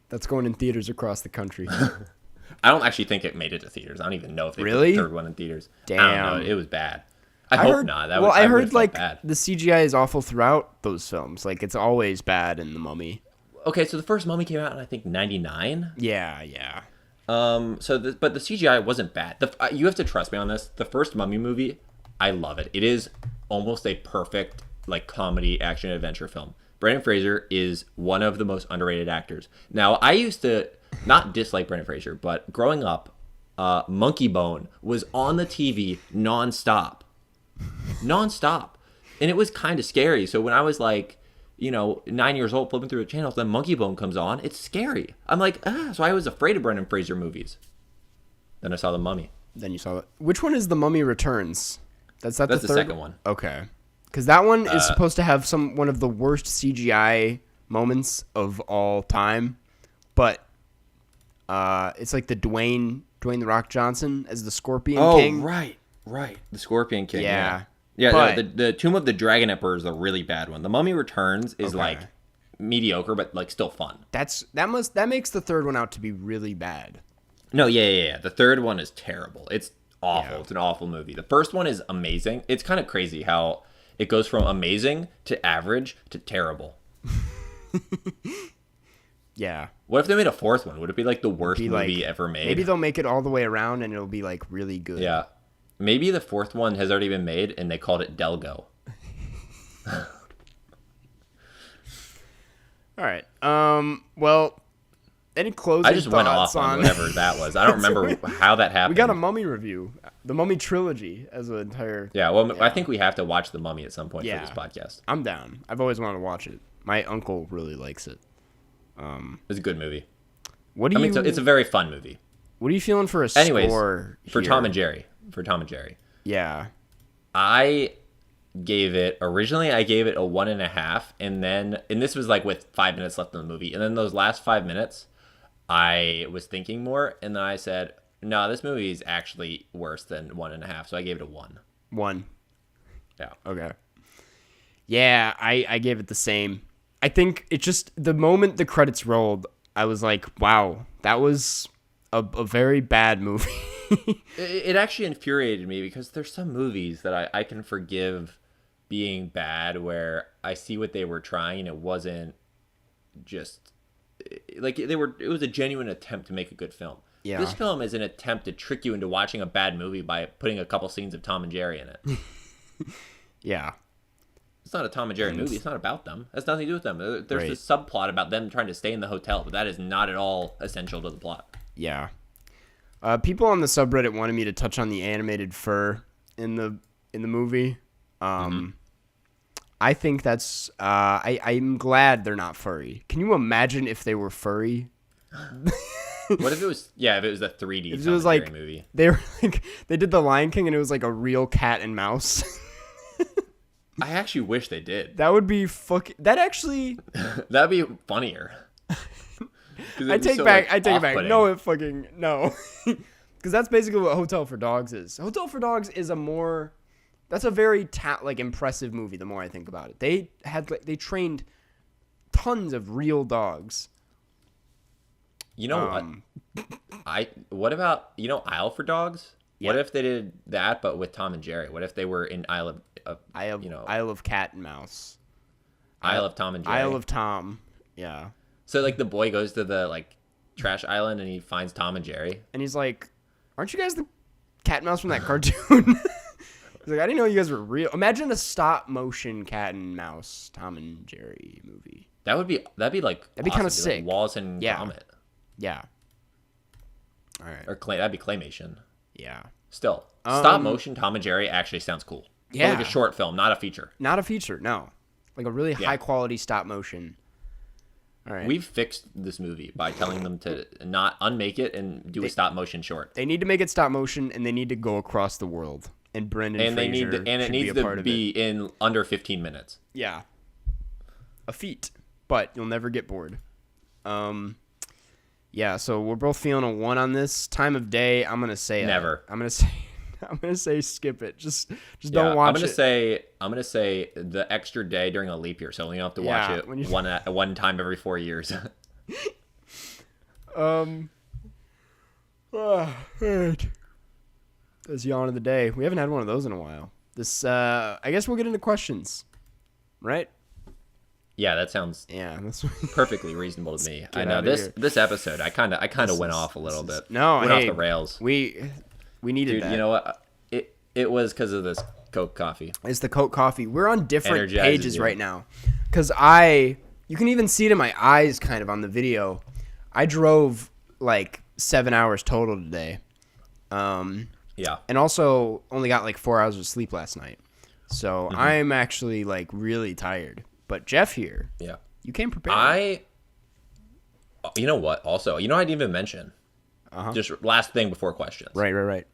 That's going in theaters across the country. I don't actually think it made it to theaters. I don't even know if they put the third one in theaters. Damn. I don't know. It was bad. I hope not. I heard like bad. the CGI is awful throughout those films. Like it's always bad in The Mummy. Okay, so the first Mummy came out in I think 99. Yeah. But the CGI wasn't bad. You have to trust me on this. The first Mummy movie, I love it. It is almost a perfect like comedy action adventure film. Brendan Fraser is one of the most underrated actors. Now, I used to not dislike Brendan Fraser, but growing up, Monkey Bone was on the TV nonstop, and it was kind of scary. So when I was like, 9 years old, flipping through the channels, then Monkey Bone comes on. It's scary. I'm like, so I was afraid of Brendan Fraser movies. Then I saw The Mummy. Then you saw it. Which one is The Mummy Returns? That's the third? Second one. Okay. Because that one is supposed to have one of the worst CGI moments of all time. But it's like the Dwayne The Rock Johnson as the Scorpion King. Oh, right. The Scorpion King. Yeah. Yeah, but, the Tomb of the Dragon Emperor is the really bad one. The Mummy Returns is like mediocre, but like still fun. That makes the third one out to be really bad. No, yeah. The third one is terrible. It's awful. Yeah. It's an awful movie. The first one is amazing. It's kind of crazy how it goes from amazing to average to terrible. Yeah. What if they made a fourth one? Would it be like the worst movie ever made? Maybe they'll make it all the way around and it'll be like really good. Yeah. Maybe the fourth one has already been made and they called it Delgo. All right. Well, any closing thoughts? I just went off on whatever that was. I don't remember how that happened. We got a Mummy review. The Mummy trilogy as an entire... Yeah, well, I think we have to watch The Mummy at some point for this podcast. I'm down. I've always wanted to watch it. My uncle really likes it. It's a good movie. It's a very fun movie. What are you feeling for a Anyways, score for here? Tom and Jerry. Yeah. I gave it a 1.5, and this was like with 5 minutes left in the movie, and then those last 5 minutes I was thinking more, and then I said, no, this movie is actually worse than 1.5, so I gave it a 1. 1. Yeah. Okay. Yeah, I gave it the same. I think it just, the moment the credits rolled, I was like, wow, that was a very bad movie. It actually infuriated me because there's some movies that I can forgive being bad where I see what they were trying and it wasn't just like it was a genuine attempt to make a good film. Yeah. This film is an attempt to trick you into watching a bad movie by putting a couple scenes of Tom and Jerry in it. Yeah. It's not a Tom and Jerry movie. It's not about them. It has nothing to do with them. There's this subplot about them trying to stay in the hotel, but that is not at all essential to the plot. Yeah. People on the subreddit wanted me to touch on the animated fur in the movie. I think that's I'm glad they're not furry. Can you imagine if they were furry? What if it was? Yeah, if it was the 3D If it Tom was and Jerry like movie. they were like they did the Lion King and it was like a real cat and mouse. I actually wish they did. That would be That actually. That'd be funnier. I take it back. No, because that's basically what Hotel for Dogs is. Hotel for Dogs is that's a very impressive movie. The more I think about it, they trained tons of real dogs. You know what? What about Isle for Dogs? Yeah. What if they did that but with Tom and Jerry? What if they were in Isle of Cat and Mouse, Isle of Tom and Jerry, Isle of Tom, yeah. So like the boy goes to the trash island and he finds Tom and Jerry, and he's like, "Aren't you guys the cat and mouse from that cartoon?" He's like, "I didn't know you guys were real." Imagine a stop motion cat and mouse Tom and Jerry movie. That'd be awesome. Kind of sick. Like Wallace and Gromit. Yeah. All right. Or that'd be claymation. Yeah. Still, stop motion Tom and Jerry actually sounds cool. Yeah. But like a short film, not a feature. Not a feature, no. Like a really high quality stop motion. All right. We've fixed this movie by telling them to not unmake it and do a stop motion short. They need to make it stop motion and they need to go across the world. And Brendan Fraser it needs to be in under 15 minutes. Yeah. A feat, but you'll never get bored. Yeah, so we're both feeling a 1 on this. Time of day, I'm gonna say never. I'm gonna say skip it. Just don't watch it. I'm gonna say the extra day during a leap year, so you don't have to watch it one time every 4 years. That's yawn of the day. We haven't had one of those in a while. This I guess we'll get into questions, right? Yeah, that sounds perfectly reasonable to me. I know this episode, I kind of went off a little bit. No, went off the rails. We needed that. You know what? It was because of this Coke coffee. It's the Coke coffee. We're on different pages right now, because you can even see it in my eyes, kind of on the video. I drove like 7 hours total today. Yeah, and also only got like 4 hours of sleep last night, so I'm actually like really tired. But Jeff here, you came prepared. You know what? Also, I didn't even mention. Just last thing before questions. Right.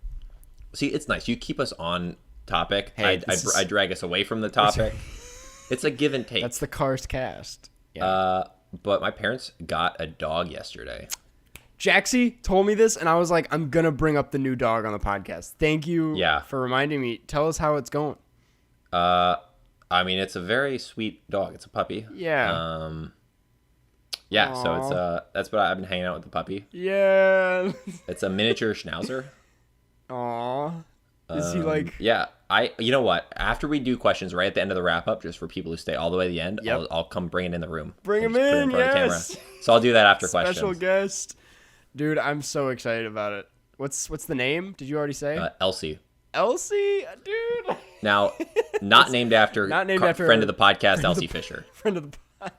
See, it's nice. You keep us on topic. Hey, I drag us away from the topic. It's a give and take. That's the Karstcast. Yeah. But my parents got a dog yesterday. Jaxie told me this, and I was like, I'm gonna bring up the new dog on the podcast. Thank you for reminding me. Tell us how it's going. I mean, it's a very sweet dog. It's a puppy. Yeah. Yeah. Aww. So that's what I've been hanging out with the puppy. Yeah. It's a miniature schnauzer. Aw. Is he like? Yeah. You know what? After we do questions right at the end of the wrap up, just for people who stay all the way to the end, I'll come bring it in the room. Bring him in. Yes. So I'll do that after questions. Special guest. Dude, I'm so excited about it. What's the name? Did you already say? Elsie. Elsie, dude. Now, not named after friend of the podcast, Elsie Fisher. Friend of the pod.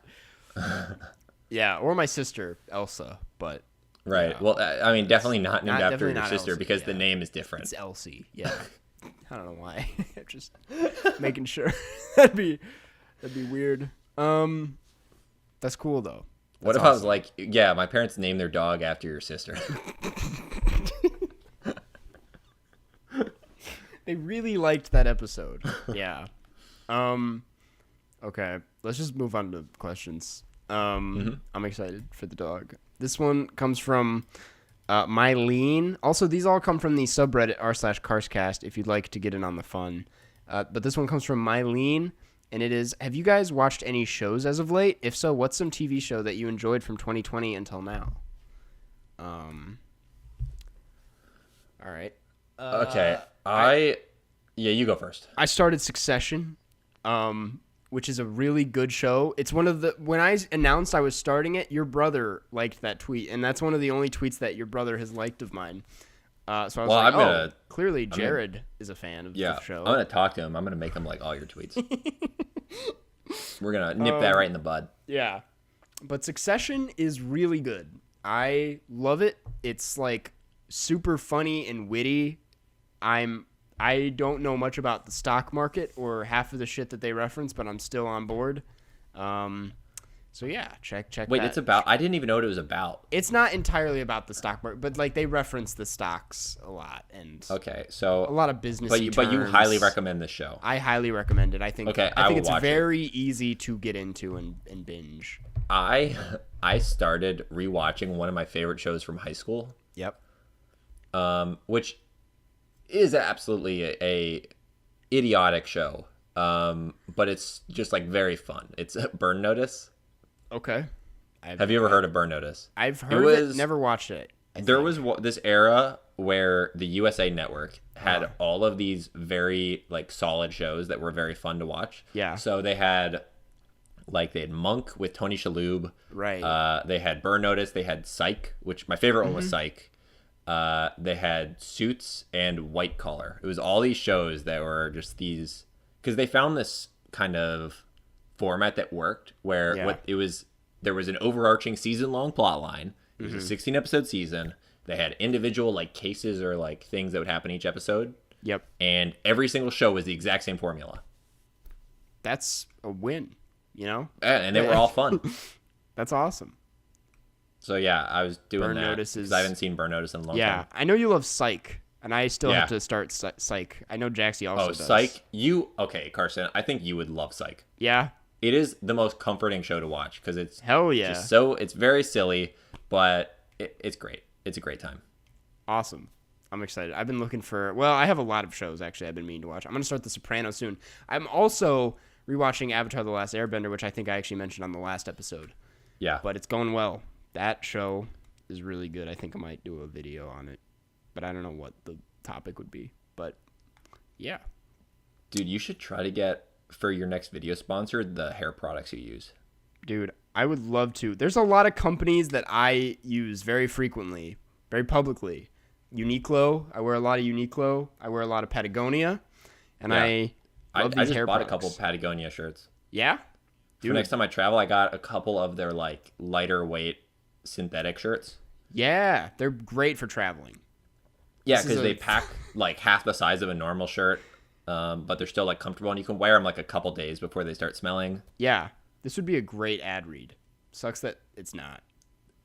Yeah, or my sister, Elsa, but. Right. Yeah. Well, I mean, definitely not named after your sister Elsie, because the name is different. It's Elsie. Yeah. I don't know why. Just making sure. That'd be weird. That's cool though. What if awesome. I was like, yeah, my parents named their dog after your sister? They really liked that episode. Yeah. Okay, let's just move on to questions. I'm excited for the dog. This one comes from Mylene. Also, these all come from the subreddit r/Karstcast if you'd like to get in on the fun. But this one comes from Mylene, and it is, have you guys watched any shows as of late? If so, what's some TV show that you enjoyed from 2020 until now? All right. Okay. You go first. I started Succession, which is a really good show. It's one of the, when I announced I was starting it, your brother liked that tweet, and that's one of the only tweets that your brother has liked of mine. So I was like, clearly Jared is a fan of the show. I'm going to talk to him. I'm going to make him like all your tweets. We're going to nip that right in the bud. Yeah. But Succession is really good. I love it. It's like super funny and witty. I don't know much about the stock market or half of the shit that they reference, but I'm still on board. So yeah, check Wait, that. it's about. I didn't even know what it was about. It's not entirely about the stock market, but like they reference the stocks a lot and Okay, so a lot of business. But you highly recommend this show. I highly recommend it. I think. Okay, I think will it's watch very easy to get into and binge. I started rewatching one of my favorite shows from high school. Yep. Which is absolutely a idiotic show. But it's just like very fun. It's Burn Notice. Okay. Have you ever heard of Burn Notice? I've heard of it, never watched it. There was this era where the USA Network had all of these very like solid shows that were very fun to watch. Yeah. So they had Monk with Tony Shalhoub. Right. They had Burn Notice. They had Psych, which my favorite one was Psych. They had Suits and White Collar. It was all these shows that were just these, because they found this kind of format that worked where there was an overarching season-long plot line. It was a 16-episode season. They had individual like cases or like things that would happen each episode. Yep. And every single show was the exact same formula. That's a win, you know? And they were all fun. That's awesome. So yeah, I was doing Burn that Notice because I haven't seen Burn Notice in a long time. Yeah, I know you love Psych, and I still have to start Psych. I know Jaxie also does. Psych? Okay, Carson, I think you would love Psych. Yeah? It is the most comforting show to watch because it's hell yeah. Just it's very silly, but it's great. It's a great time. Awesome. I'm excited. I've been looking I have a lot of shows actually I've been meaning to watch. I'm going to start The Sopranos soon. I'm also rewatching Avatar The Last Airbender, which I think I actually mentioned on the last episode. Yeah. But it's going well. That show is really good. I think I might do a video on it, but I don't know what the topic would be. But yeah. Dude, you should try to get, for your next video sponsor, the hair products you use. Dude, I would love to. There's a lot of companies that I use very frequently, very publicly. Uniqlo. I wear a lot of Uniqlo. I wear a lot of Patagonia. And I love these hair bought products. a couple Patagonia shirts. Yeah? Dude. For next time I travel, I got a couple of their like lighter weight synthetic shirts. Yeah, they're great for traveling. Yeah, because they pack like half the size of a normal shirt, but they're still like comfortable, and you can wear them like a couple days before they start smelling. Yeah, this would be a great ad read. Sucks that it's not.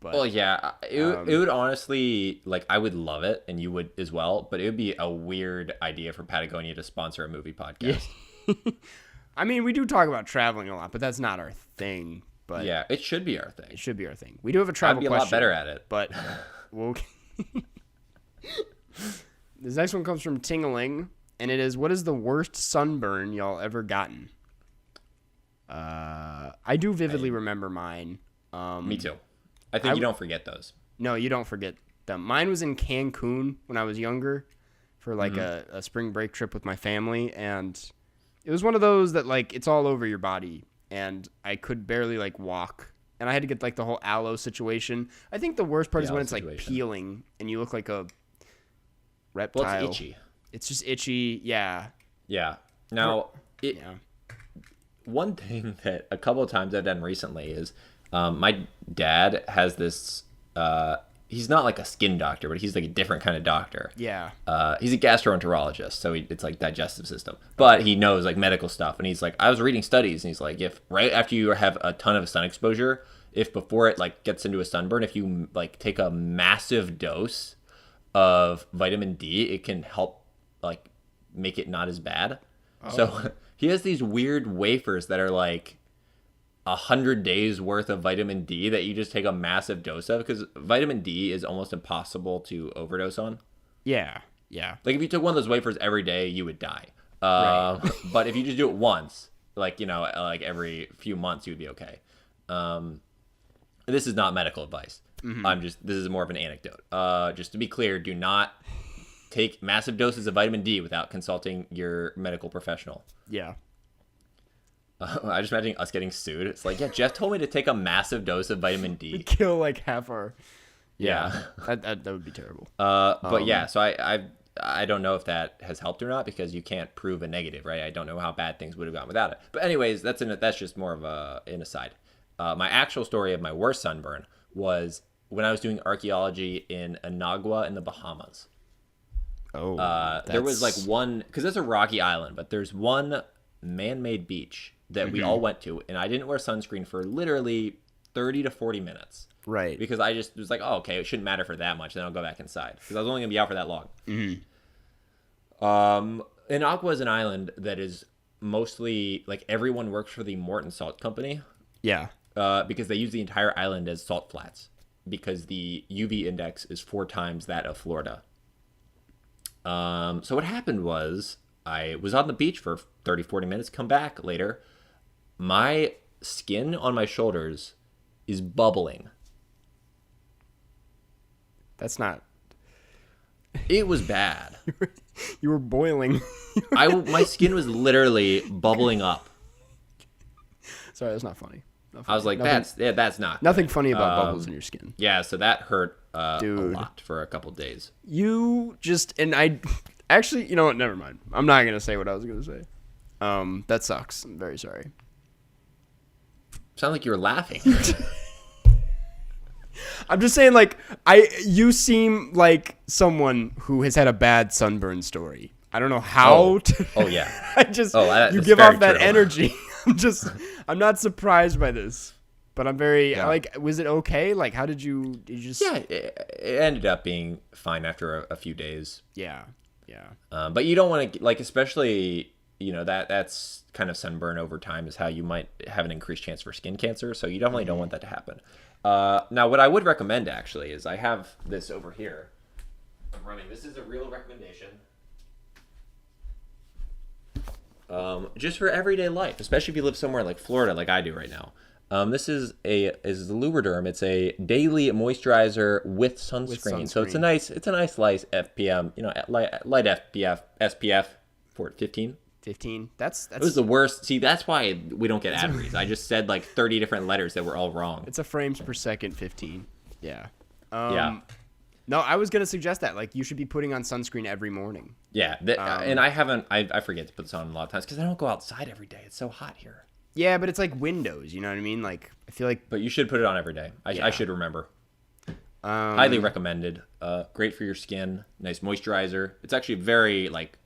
But, well, yeah, it would honestly, like, I would love it, and you would as well, but it would be a weird idea for Patagonia to sponsor a movie podcast. Yeah. I mean, we do talk about traveling a lot, but that's not our thing. But yeah, it should be our thing. It should be our thing. We do have a travel question. I'd be a lot better at it. But this next one comes from Tingling, and it is, what is the worst sunburn y'all ever gotten? I do vividly remember mine. Me too. I think you don't forget those. No, you don't forget them. Mine was in Cancun when I was younger for like a spring break trip with my family, and it was one of those that like it's all over your body, and I could barely like walk, and I had to get like the whole aloe situation. I think the worst part is when it's like peeling and you look like a reptile. Well, it's itchy. It's just itchy, yeah. Yeah. Now, one thing that a couple of times I've done recently is my dad has this he's not like a skin doctor, but he's like a different kind of doctor. Yeah. He's a gastroenterologist, so it's like digestive system. But he knows like medical stuff, and he's like, I was reading studies, and he's like, if right after you have a ton of sun exposure, if before it like gets into a sunburn, if you like take a massive dose of vitamin D, it can help like make it not as bad. Oh. So he has these weird wafers that are like 100 days worth of vitamin D that you just take a massive dose of, because vitamin D is almost impossible to overdose on. Yeah. Like if you took one of those wafers every day, you would die. Right. But if you just do it once, like, you know, like every few months, you would be okay. This is not medical advice. Mm-hmm. This is more of an anecdote. Just to be clear, do not take massive doses of vitamin D without consulting your medical professional. Yeah. I just imagine us getting sued. It's like, yeah, Jeff told me to take a massive dose of vitamin D. We kill like half our. Yeah. That would be terrible. But yeah, so I don't know if that has helped or not, because you can't prove a negative, right? I don't know how bad things would have gone without it. But anyways, that's just more of an aside. My actual story of my worst sunburn was when I was doing archaeology in Anagua in the Bahamas. Oh. There was like one, because it's a rocky island, but there's one man-made beach that we all went to, and I didn't wear sunscreen for literally 30 to 40 minutes. Right. Because I just was like, oh, okay, it shouldn't matter for that much. Then I'll go back inside because I was only going to be out for that long. And Aqua is an island that is mostly like everyone works for the Morton Salt Company. Yeah. Because they use the entire island as salt flats because the UV index is 4 times that of Florida. So what happened was I was on the beach for 30, 40 minutes, come back later. My skin on my shoulders is bubbling. That's not... It was bad. You were boiling. My skin was literally bubbling up. Sorry, that's not funny. I was like, that's not nothing funny about bubbles in your skin. Yeah, so that hurt a Dude. lot for a couple days. You just... And I... Actually, you know what? Never mind. I'm not going to say what I was going to say. That sucks. I'm very sorry. Sound like you were laughing. I'm just saying, like, you seem like someone who has had a bad sunburn story. I don't know how Oh, yeah. You give off that energy. I'm not surprised by this, but I'm very, like, was it okay? Like, how did you just... Yeah, it ended up being fine after a few days. Yeah. But you don't want to, like, especially, you know, that's kind of sunburn over time is how you might have an increased chance for skin cancer. So you definitely don't want that to happen. Now, what I would recommend, actually, is I have this over here. I'm running. This is a real recommendation. Just for everyday life, especially if you live somewhere like Florida, like I do right now. This is the Lubriderm. It's a daily moisturizer with sunscreen. So it's a nice light FPM, you know, light FPF SPF for 15. 15. That's it was the worst. See, that's why we don't get ad reads. I just said like 30 different letters that were all wrong. It's a frames per second 15. Yeah. Yeah. No, I was gonna suggest that like you should be putting on sunscreen every morning. Yeah, and I haven't. I forget to put this on a lot of times because I don't go outside every day. It's so hot here. Yeah, but it's like windows. You know what I mean? Like I feel like. But you should put it on every day. I should remember. Highly recommended. Great for your skin. Nice moisturizer. It's actually very like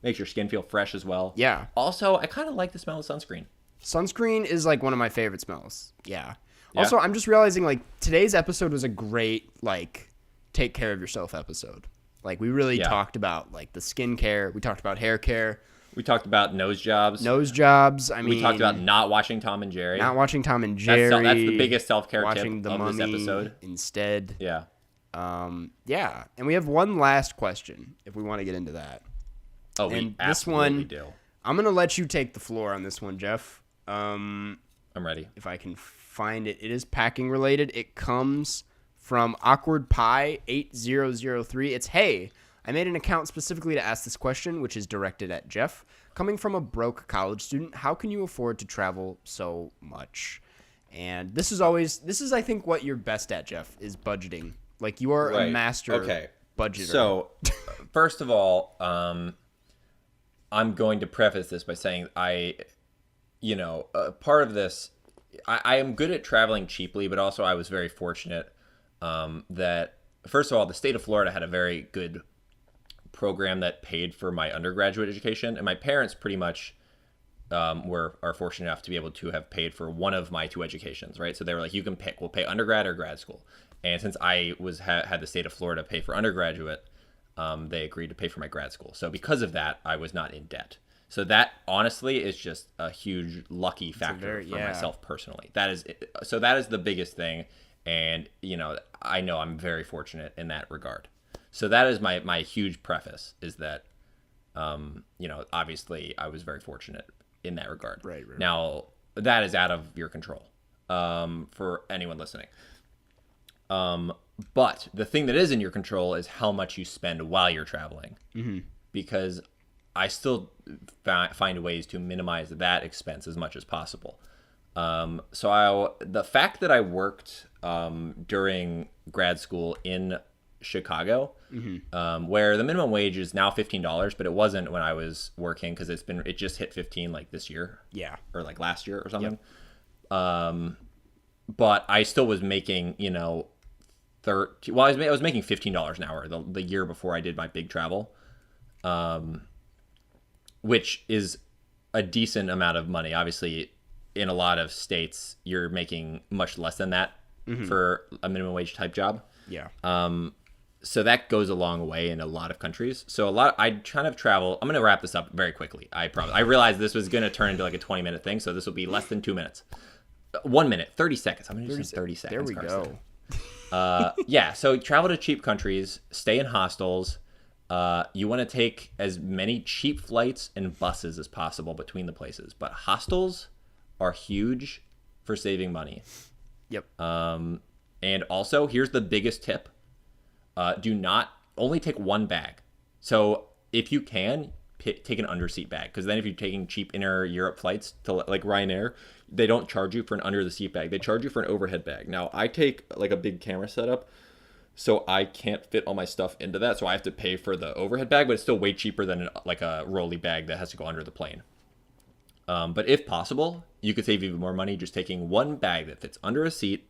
makes your skin feel fresh as well. Yeah. Also, I kind of like the smell of sunscreen. Sunscreen is like one of my favorite smells. Yeah. Also, I'm just realizing like today's episode was a great like take care of yourself episode. Like we really talked about like the skincare. We talked about hair care. We talked about nose jobs. I mean, we talked about not watching Tom and Jerry. Not watching Tom and Jerry. That's the biggest self-care watching tip the of Mummy this episode. Instead. Yeah. Yeah. And we have one last question if we want to get into that. Oh, we absolutely do. I'm going to let you take the floor on this one, Jeff. I'm ready. If I can find it. It is packing related. It comes from Awkward Pie 8003. It's, hey, I made an account specifically to ask this question, which is directed at Jeff. Coming from a broke college student, how can you afford to travel so much? And this is, I think, what you're best at, Jeff, is budgeting. Like, you are a master budgeter. So, first of all, I'm going to preface this by saying part of this, I am good at traveling cheaply, but also I was very fortunate that, first of all, the state of Florida had a very good program that paid for my undergraduate education, and my parents pretty much are fortunate enough to be able to have paid for one of my 2 educations, right? So they were like, you can pick, we'll pay undergrad or grad school. And since I had the state of Florida pay for undergraduate, they agreed to pay for my grad school. So because of that, I was not in debt. So that honestly is just a huge lucky factor for myself personally. That is the biggest thing, and I know I'm very fortunate in that regard. So that is my huge preface, is that obviously I was very fortunate in that regard. Right. Now that is out of your control for anyone listening. But the thing that is in your control is how much you spend while you're traveling, because I still find ways to minimize that expense as much as possible. So the fact that I worked during grad school in Chicago, where the minimum wage is now $15, but it wasn't when I was working because it just hit 15 like this year, or like last year or something. Yep. But I still was making I was making $15 an hour the year before I did my big travel, which is a decent amount of money. Obviously, in a lot of states, you're making much less than that for a minimum wage type job. Yeah. So that goes a long way in a lot of countries. So I kind of travel. I'm going to wrap this up very quickly. I promise. I realized this was going to turn into like a 20-minute thing, so this will be less than 2 minutes. 1 minute, 30 seconds. I'm going to do some 30 seconds. There we go. Yeah, so travel to cheap countries, stay in hostels. You want to take as many cheap flights and buses as possible between the places. But hostels are huge for saving money. Yep. And also, here's the biggest tip. Do not only take one bag. So if you can, take an underseat bag. Because then if you're taking cheap inner Europe flights to like Ryanair, they don't charge you for an under the seat bag. They charge you for an overhead bag. Now, I take like a big camera setup, so I can't fit all my stuff into that. So I have to pay for the overhead bag, but it's still way cheaper than like a rolly bag that has to go under the plane. But if possible, you could save even more money just taking one bag that fits under a seat.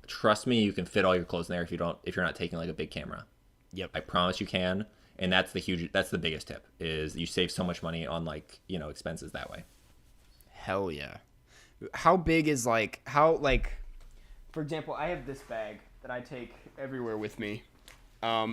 Trust me, you can fit all your clothes in there if you're not taking like a big camera. Yep. I promise you can. And that's the biggest tip is you save so much money on like, expenses that way. Hell yeah. How big is for example, I have this bag that I take everywhere with me.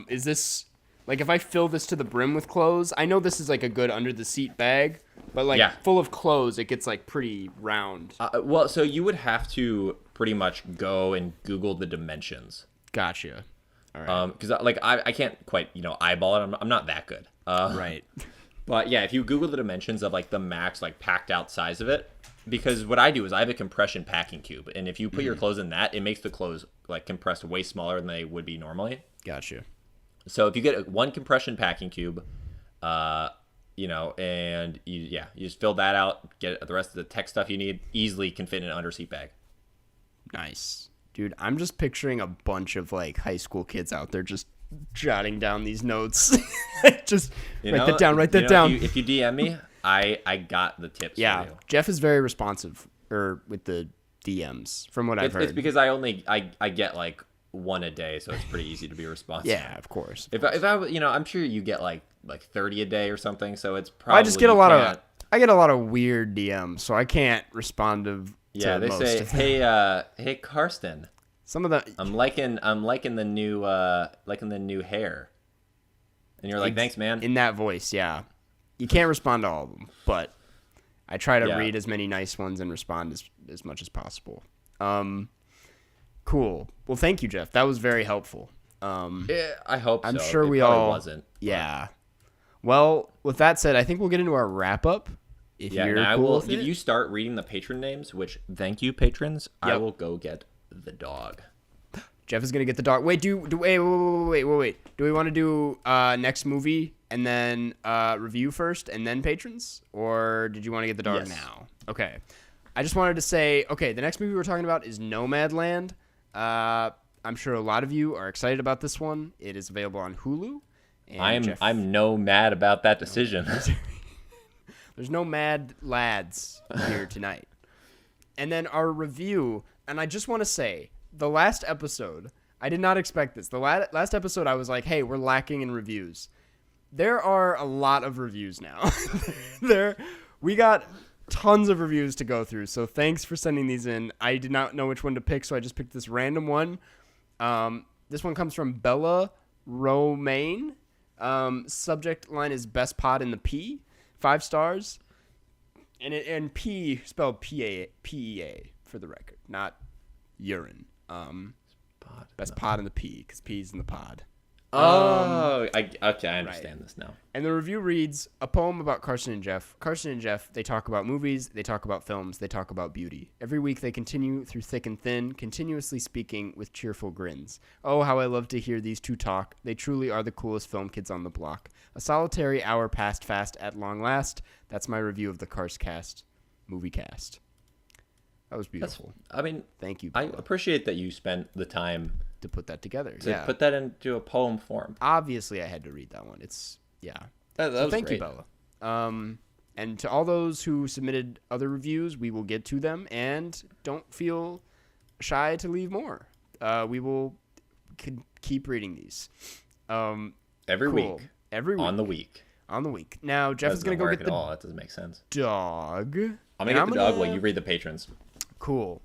Is this like if I fill this to the brim with clothes? I know this is like a good under the seat bag, but full of clothes, it gets like pretty round. Well, so you would have to pretty much go and Google the dimensions. Gotcha. All right. Because I can't quite eyeball it. I'm not that good. Right. But yeah, if you Google the dimensions of like the max like packed out size of it, because what I do is I have a compression packing cube, and if you put your clothes in that, it makes the clothes like compressed way smaller than they would be normally. Gotcha. So if you get one compression packing cube, and you just fill that out, get the rest of the tech stuff you need, easily can fit in an underseat bag. Nice. Dude, I'm just picturing a bunch of like high school kids out there just jotting down these notes. Just write that down. If you DM me, I got the tips for you. Jeff is very responsive with the DMs from what I've heard. It's because I get like one a day, so it's pretty easy to be responsive. Yeah, of course. If I I'm sure you get like 30 a day or something, so it's probably I just get a lot of weird DMs, so I can't respond to they most say, of them. hey Karsten. Some of the I'm liking the new hair. And you're like, thanks, man. In that voice, yeah. You can't respond to all of them, but I try to read as many nice ones and respond as much as possible. Cool. Well, thank you, Jeff. That was very helpful. I hope I'm so. sure we probably all wasn't. Yeah. Well, with that said, I think we'll get into our wrap up. If you start reading the patron names, which thank you, patrons. Yep. I will go get the dog. Jeff is gonna get the dog. Wait, wait. Do we want to do next movie and then review first and then patrons, or did you want to get the dog now? Okay. I just wanted to say, the next movie we're talking about is Nomadland. I'm sure a lot of you are excited about this one. It is available on Hulu. And I'm no mad about that decision. There's no mad lads here tonight. And then our review, and I just want to say, the last episode, I did not expect this. The last episode, I was like, hey, we're lacking in reviews. There are a lot of reviews now. We got tons of reviews to go through, so thanks for sending these in. I did not know which one to pick, so I just picked this random one. This one comes from Bella Romaine. Subject line is Best Pod in the P. 5 stars. And P spelled P-E-A for the record, not urine. Best pod in the P, because P's in the pod. I understand this now. And the review reads, a poem about Karsten and Jeff. Karsten and Jeff, they talk about movies, they talk about films, they talk about beauty. Every week they continue through thick and thin, continuously speaking with cheerful grins. Oh, how I love to hear these two talk. They truly are the coolest film kids on the block. A solitary hour passed fast at long last. That's my review of the Karstcast movie cast. That was beautiful. Thank you, Bella. I appreciate that you spent the time to put that together. To put that into a poem form. Obviously, I had to read that one. Thank great. you, Bella. And to all those who submitted other reviews, we will get to them, and don't feel shy to leave more. We will keep reading these. Every week. Every week. On the week. on the week. Now, Jeff is going to go get the that doesn't make sense. dog. I'm going to get the dog while you read the patrons. Cool.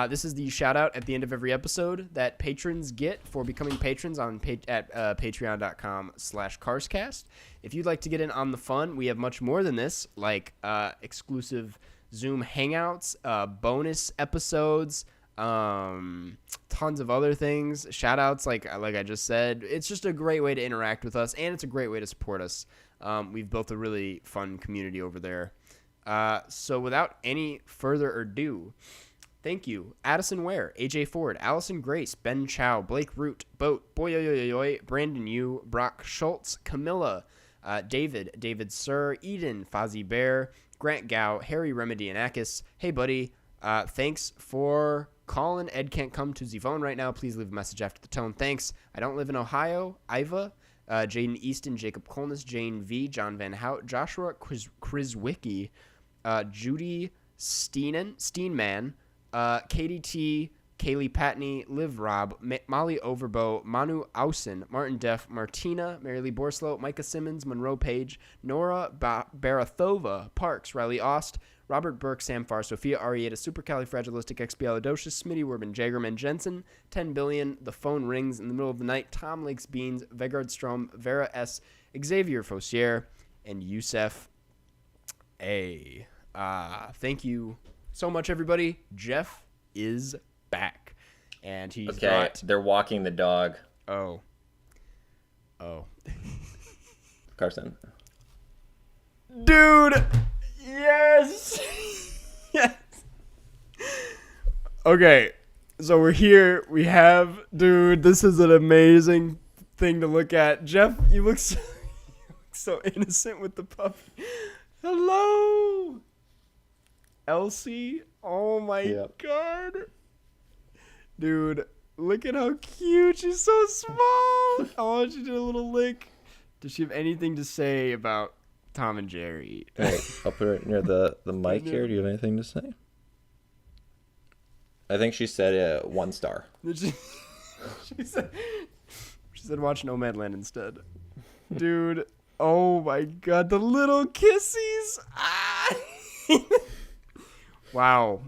This is the shout out at the end of every episode that patrons get for becoming patrons at patreon.com/Karstcast. If you'd like to get in on the fun, we have much more than this, like exclusive Zoom hangouts, bonus episodes, tons of other things, shout outs like I just said. It's just a great way to interact with us, and it's a great way to support us. We've built a really fun community over there. So without any further ado, thank you, Addison Ware, AJ Ford, Allison Grace, Ben Chow, Blake Root, Boat, Boyoyoyoy, Brandon Yu, Brock Schultz, Camilla, David Sir, Eden, Fozzie Bear, Grant Gow, Harry Remedy, and Akis. Hey, buddy, thanks for calling. Ed can't come to the phone right now. Please leave a message after the tone. Thanks. I don't live in Ohio. Iva, Jaden Easton, Jacob Colness, Jane V, John Van Hout, Joshua Krizwicki, Judy Steenman, Katie T, Kaylee Patney, Liv Robb, Molly Overbow, Manu Ausen, Martin Deff, Martina, Marilee Borslow, Micah Simmons, Monroe Page, Nora Barathova, Parks, Riley Ost, Robert Burke, Sam Farr, Sophia Arieta, Supercalifragilisticexpialidocious, Smitty Werbin, Jagerman Jensen, 10 Billion, The Phone Rings in the Middle of the Night, Tom Lakes Beans, Vegard Strom, Vera S, Xavier Fossier, and Youssef A. Thank you so much, everybody. Jeff is back, and he's got... They're walking the dog. Oh. Carson. Dude! Yes! Yes! Okay, so we're here. We have... Dude, this is an amazing thing to look at. Jeff, you look so innocent with the puppy. Hello! Elsie? Oh my God. Dude, look at how cute. She's so small. I want you to do a little lick. Does she have anything to say about Tom and Jerry? Hey, I'll put her near the mic here. Do you have anything to say? I think she said 1 star. She said watch Nomadland instead. Dude, oh my God, the little kissies. Ah! Wow.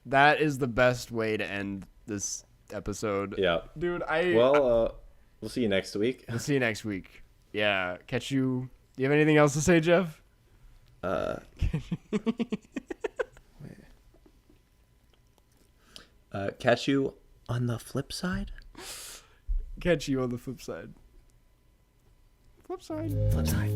That is the best way to end this episode. Yeah. Dude, we'll see you next week. We'll see you next week. Yeah. Catch you. Do you have anything else to say, Jeff? Catch you on the flip side? Catch you on the flip side. Flip side. Flip side.